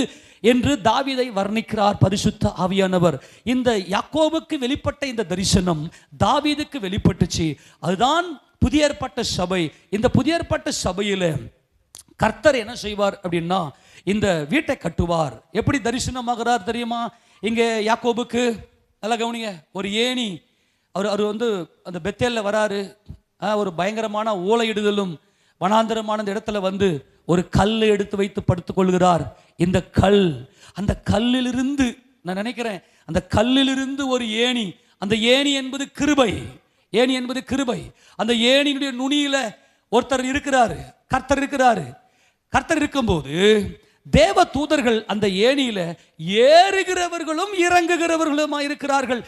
என்று தாவீதை வர்ணிக்கிறார் பரிசுத்த ஆவியானவர். இந்த யாக்கோபுக்கு வெளிப்பட்ட இந்த தரிசனம் தாவீதுக்கு வெளிப்பட்டுச்சு. அதுதான் புதிய ஏற்பட்ட சபை. இந்த புதிய ஏற்பட்ட சபையில கர்த்தர் என்ன செய்வார் அப்படின்னா, இந்த வீட்டை கட்டுவார். எப்படி தரிசனமாகிறார் தெரியுமா? இங்கே யாக்கோபுக்கு நல்லா கவனிங்க, ஒரு ஏணி, அவர் வந்து அந்த பெத்தேல்ல வராரு, ஒரு பயங்கரமான ஓலையிடுதலும் வனாந்தரமான இந்த இடத்துல வந்து ஒரு கல்லை எடுத்து வைத்து படுத்துக் கொள்கிறார். இந்த கல், அந்த கல்லிலிருந்து நான் நினைக்கிறேன், அந்த கல்லிலிருந்து ஒரு ஏணி, அந்த ஏணி என்பது கிருபை, ஏணி என்பது கிருபை. அந்த ஏணியினுடைய நுனியில ஒருத்தர் இருக்கிறாரு, கர்த்தர் இருக்கிறாரு. கர்த்தர் இருக்கும்போது தேவ தூதர்கள் அந்த ஏணியில ஏறுகிறவர்களும் இறங்குகிறவர்களுமா இருக்கிறார்கள்.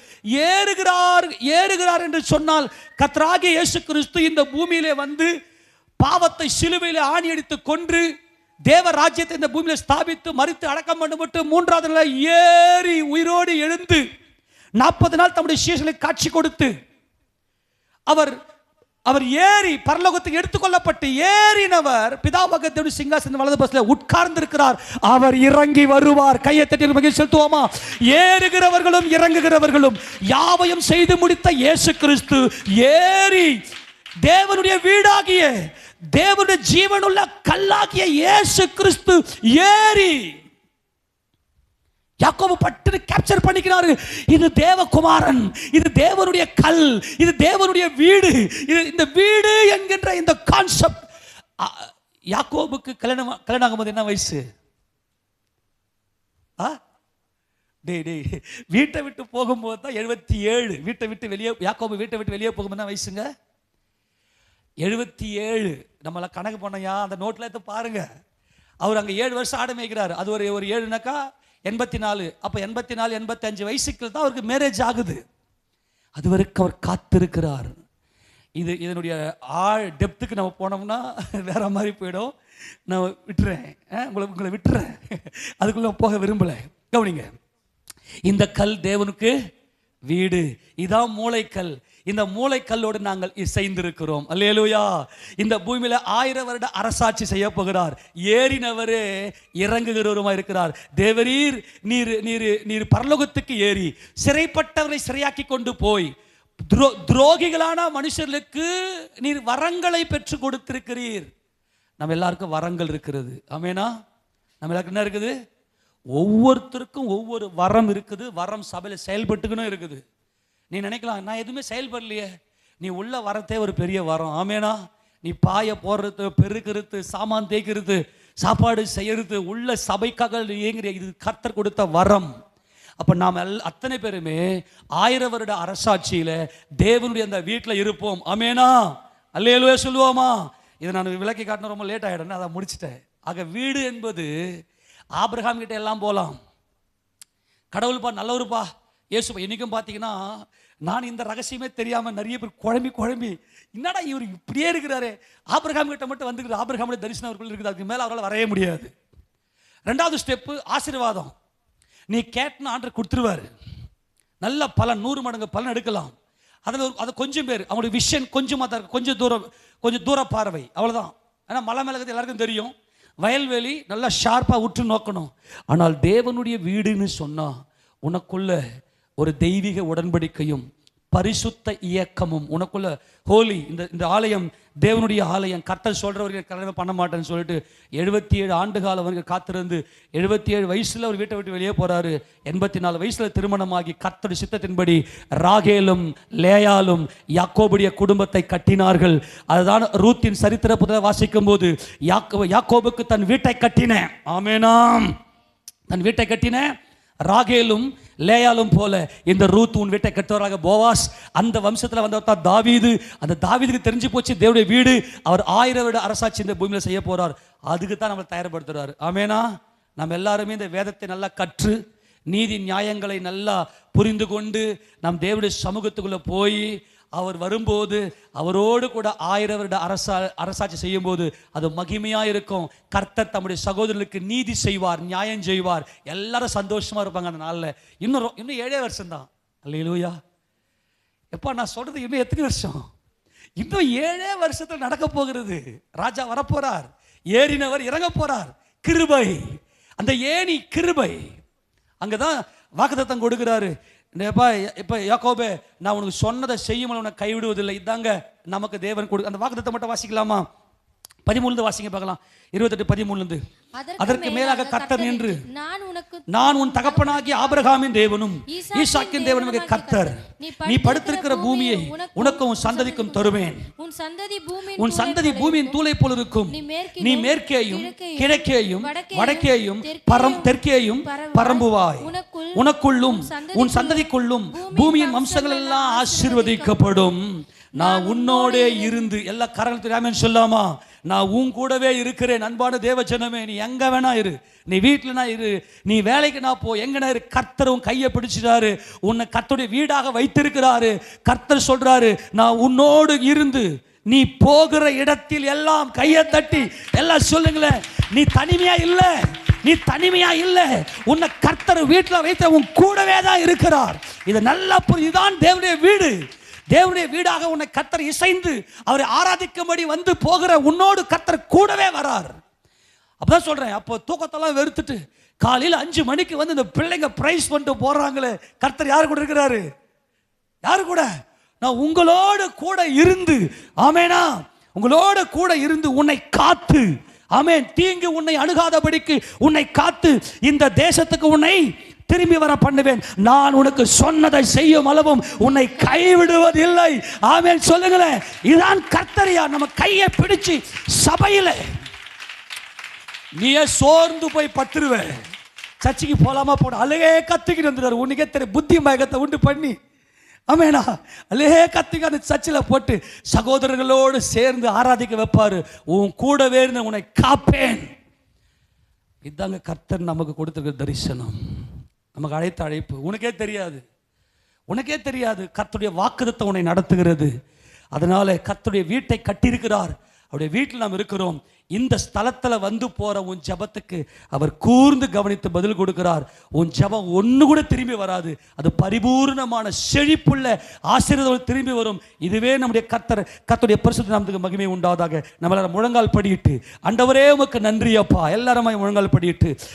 ஏறுகிறார் என்று சொன்னால் கர்த்தராகிய இயேசு கிறிஸ்து இந்த பூமியிலே வந்து பாவத்தை சிலுவையிலே ஆணி அடித்து கொன்று தேவ ராஜ்யத்தை இந்த பூமியில ஸ்தாபித்து மரித்து அடக்கம் பண்ணப்பட்டு மூன்றாவது நாள் ஏறி உயிரோடு எழுந்து 40 நாள் தம்முடைய சீஷர்களுக்கு காட்சி கொடுத்து அவர் ஏறி பரலோகத்துக்கு எடுத்துக்கொள்ளப்பட்டு ஏறினவர் பிதாபகத்தோடு சிங்காசன வலது பஸ்ல உட்கார்ந்து இருக்கிறார். அவர் இறங்கி வருவார். கையை தட்டி மகிழ்ச்சி செலுத்துவோமா? ஏறுகிறவர்களும் இறங்குகிறவர்களும் யாவையும் செய்து முடித்த இயேசு கிறிஸ்து ஏறி தேவனுடைய வீடாகிய தேவனுடைய ஜீவனுள்ள கல்லாகிய இயேசு கிறிஸ்து ஏறி யாக்கோபு பட்டு கேப்சர் பண்ணிக்கிறாரு. இது தேவகுமாரன், இது தேவனுடைய கல், இது தேவனுடைய வீடு. இந்த வீடு என்கின்ற இந்த கான்செப்ட் யாக்கோபுக்கு கல்யாணம் ஆகும்போது என்ன வயசு? வீட்டை விட்டு போகும்போது தான் 77. வீட்டை விட்டு வெளியே யாக்கோபு வீட்டை விட்டு வெளியே போகும்போது என்ன வயசுங்க? 77. நம்மளாம் கணக்கு பண்ணையா அந்த நோட்ல எடுத்து பாருங்க. அவர் அங்கே 7 வருஷம் ஆடு மேய்க்கிறார். அது ஒரு 7னாக்கா 84. அப்போ 84 85 வயசுக்கு தான் அவருக்கு மேரேஜ் ஆகுது. அது வரைக்கும் அவர் காத்திருக்கிறார். இதனுடைய டெப்த்துக்கு நம்ம போனோம்னா வேற மாதிரி போயிடும். நான் விட்டுறேன், உங்களை விட்டுறேன், அதுக்குள்ள போக விரும்பல. கவனிங்க, இந்த கல் தேவனுக்கு வீடு, இதான் மூளைக்கல். இந்த மூளைக்கல்லோடு நாங்கள் இசைந்திருக்கிறோம். அல்லேலூயா. இந்த பூமியில 1000 வருட அரசாட்சி செய்ய போகிறார். ஏறினவரே இறங்குகிறவருமா இருக்கிறார். தேவரீர் நீர் நீர் நீர் பரலோகத்துக்கு ஏறி சிறைப்பட்டவரை சிறையாக்கி கொண்டு போய் துரோகிகளான மனுஷர்களுக்கு நீர் வரங்களை பெற்று கொடுத்திருக்கிறீர். நம்ம எல்லாருக்கும் வரங்கள் இருக்கிறது. ஆமேனா? நம்ம எல்லாருக்கும் என்ன இருக்குது? ஒவ்வொருத்தருக்கும் ஒவ்வொரு வரம் இருக்குது. வரம் சபையில் செயல்பட்டுக்கணும் இருக்குது. நீ நினைக்கலாம், நான் எதுவுமே செயல்படலையே. நீ உள்ள வரத்தே ஒரு பெரிய வரம். ஆமேனா? நீ பாய போடுறது, பெருக்கிறது, சாமான் தேய்க்கிறது, சாப்பாடு செய்யறது, உள்ள சபைக்காக இயங்குற, இது கர்த்தர் கொடுத்த வரம். அப்ப நாம் அத்தனை பேருமே 1000 வருட அரசாட்சியில தேவனுடைய அந்த வீட்டில் இருப்போம். ஆமேனா? அல்லேலூயா சொல்லுவோமா? இதை நான் விளக்கி காட்டின ரொம்ப லேட் ஆகிடும், அதை முடிச்சிட்டேன். ஆக வீடு என்பது ஆபிரகாம் கிட்ட எல்லாம் போகலாம். கடவுள்பா நல்லவருப்பா இயேசுப்பா. இன்னைக்கும் பார்த்தீங்கன்னா நான் இந்த ரகசியமே தெரியாமல் நிறைய பேர் குழம்பி என்னடா இவர் இப்படியே இருக்கிறாரு, ஆபிரகாம் கிட்ட மட்டும் வந்துருக்குது, ஆபிரகாமுடைய தரிசனம் அவர்கள் இருக்குது, அதுக்கு மேலே அவரால் வரவே முடியாது. 2வது ஸ்டெப்பு ஆசீர்வாதம். நீ கேட்டனா ஆண்டவர் கொடுத்துருவாரு. நல்ல பலன் 100 மடங்கு பலன் எடுக்கலாம். அது கொஞ்சம் பேர் அவங்களுடைய விஷன் கொஞ்சமாக தான் இருக்கு, கொஞ்சம் தூர பார்வை, அவ்வளோதான். ஏன்னா மலை மேலே எல்லாருக்கும் தெரியும், வயல்வெளி நல்லா ஷார்ப்பாக உற்று நோக்கணும். ஆனால் தேவனுடைய வீடுன்னு சொன்னா உனக்குள்ள ஒரு தெய்வீக உடன்படிக்கையும் பரிசுத்த இயக்கமும் உனக்குள்ள ஹோலி. இந்த ஆலயம் தேவனுடைய ஆலயம். கர்த்தர் சொல்றவர்கள் கல்யாணம் பண்ண மாட்டேன்னு சொல்லிட்டு 77 ஆண்டு காலம் வரைக்கும் காத்திருந்து 77 வயசுல ஒரு வீட்டை விட்டு வெளியே போறாரு. 84 வயசுல திருமணமாகி கர்த்தருடைய சித்தத்தின்படி ராகேலும் லேயாலும் யாக்கோபுடைய குடும்பத்தை கட்டினார்கள். அதுதான் ரூத்தின் சரித்திர புத்தகத்தை வாசிக்கும் போது யாக்கோபுக்கு தன் வீட்டை கட்டின, ஆமேனாம், தன் வீட்டை கட்டின ராகேலும் லேயாலும் போல இந்த ரூத் உன் வீட்டை கட்டுவராக. போவாஸ் அந்த வம்சத்தில் வந்தவர் தான் தாவீது. அந்த தாவீதுக்கு தெரிஞ்சு போச்சு தேவனுடைய வீடு, அவர் 1000 வருட அரசாட்சி இந்த பூமியில் செய்ய போறார். அதுக்கு தான் நம்மளை தயார்படுத்துறாரு. ஆமேனா? நம்ம எல்லாருமே இந்த வேதத்தை நல்லா கற்று நீதி நியாயங்களை நல்லா புரிந்து கொண்டு நம் தேவனுடைய சமூகத்துக்குள்ள போய் அவர் வரும்போது அவரோடு கூட 1000 வருட அரசாட்சி செய்யும் போது அது மகிமையா இருக்கும். கர்த்தர் தம்முடைய சகோதரர்களுக்கு நீதி செய்வார், நியாயம் செய்வார், எல்லாரும் சந்தோஷமா இருப்பாங்க அந்த நாளில். இன்னும் 7 வருஷம் தான். அல்லேலூயா. எப்பா நான் சொல்றது இன்னும் எத்தனை வருஷம்? இன்னும் 7 வருஷத்துல நடக்க போகிறது. ராஜா வரப்போறார், ஏறினவர் இறங்க போறார். கிருபை, அந்த ஏணி கிருபை. அங்கதான் வாக்குத்தத்தம் கொடுக்கிறாரு. இப்ப யாக்கோபே, நான் உனக்கு சொன்னதை செய்யும் உன்னை கைவிடுவதில்லை. இதாங்க நமக்கு தேவன் கொடு. அந்த வாக்குத்தத்தம் மட்டும் வாசிக்கலாமா? 13 வாசிங்க பார்க்கலாம். 28:13. அதற்கு மேலாக கர்த்தர் நின்று, நான் உன் தகப்பனாகிய ஆபிரகாமின் தேவனும் ஈசாக்கின் தேவனும் கர்த்தர், நீ படுத்திருக்கிற பூமியை உனக்கும் உன் சந்ததிக்கும் தருவேன். உன் சந்ததி பூமியின் தூளை போல் இருக்கும். நீ மேற்கேயும் கிழக்கேயும் வடக்கேயும் தெற்கேயும் பரம்புவாய். உனக்குள்ளும் உன் சந்ததிக்குள்ளும் பூமியின் வம்சங்கள் எல்லாம் ஆசீர்வதிக்கப்படும். நான் உன்னோடே இருந்து, எல்லா கரங்கள் தெரியாம சொல்லாமா, நான் உன் கூடவே இருக்கிறேன். அன்பான தேவஜனமே, நீ எங்க வேணா இரு, நீ வீட்டுலனா இரு, நீ வேலைக்கு நான் போ, எங்கனா இரு. கர்த்தர் உன் கையை பிடிச்சிட்டாரு, உன்னை கர்த்தருடைய வீடாக வைத்திருக்கிறாரு. கர்த்தர் சொல்றாரு, நான் உன்னோடு இருந்து நீ போகிற இடத்தில் எல்லாம் கையை தட்டி எல்லாம் சொல்லுங்களேன், நீ தனிமையா இல்ல, நீ தனிமையா இல்ல. உன்னை கர்த்தர் வீட்டில் வைத்த உன் கூடவே தான் இருக்கிறார். இது நல்லா இதுதான் தேவனுடைய வீடு. தேவனுடைய வீடாக உன்னை கர்த்தர் இசைந்து அவரை ஆராதிக்கும்படி வந்து போகிற உன்னோடு கர்த்தர் கூடவே வரார். அப்பதான் சொல்றேன். அப்போ தூக்கத்தெல்லாம் வெறுத்துட்டு காலையில் 5 மணிக்கு வந்து இந்த பிள்ளைங்க பிரைஸ் பண்ணிட்டு போறாங்களே, கர்த்தர் யாரு கூட இருக்கிறாரு? யாரு கூட? நான் உங்களோடு கூட இருந்து, ஆமேனா, உங்களோட கூட இருந்து உன்னை காத்து, ஆமேன், தீங்கு உன்னை அணுகாதபடிக்கு உன்னை காத்து இந்த தேசத்துக்கு உன்னை திரும்பி வர பண்ணுவேன். நான் உனக்கு சொன்னதை செய்யும் அளவும் உன்னை கைவிடுவதில்லை. ஆமென் சொல்லுங்களேன். இதான் கர்த்தரியா. நம்ம கையை பிடிச்சு சபையில நீயே சோர்ந்து போய் பத்துருவே, சர்ச்சைக்கு போலாமா போட அழகே கத்திக்கிட்டு வந்துடுறாரு. உனக்கே தெரிய புத்தி மயக்கத்தை உண்டு பண்ணி, ஆமேனா, அழகே கத்திக்க அந்த சர்ச்சில் போட்டு சகோதரர்களோடு சேர்ந்து ஆராதிக்க வைப்பாரு. உன் கூடவே இருந்து உன்னை காப்பேன். இதாங்க கர்த்தர் நமக்கு கொடுத்திருக்கிற தரிசனம், நமக்கு அழைத்த அழைப்பு. உனக்கே தெரியாது கர்த்தருடைய வாக்குத்தத்தம் உன்னை நடத்துகிறது. அதனால கர்த்தருடைய வீட்டை கட்டியிருக்கிறார். அவருடைய வீட்டில் நாம் இருக்கிறோம். இந்த ஸ்தலத்தில் வந்து போற உன் ஜபத்துக்கு அவர் கூர்ந்து கவனித்து பதில் கொடுக்கிறார். உன் ஜபம் ஒன்று கூட திரும்பி வராது. அது பரிபூர்ணமான செழிப்புள்ள ஆசீர்வாதம் திரும்பி வரும். இதுவே நம்முடைய கர்த்தருடைய பரிசுத்த நாமத்துக்கு மகிமை உண்டாவதாக. நம்மளால முழங்கால் படியிட்டு, ஆண்டவரே உமக்கு நன்றி அப்பா, எல்லாருமே முழங்கால் படியிட்டு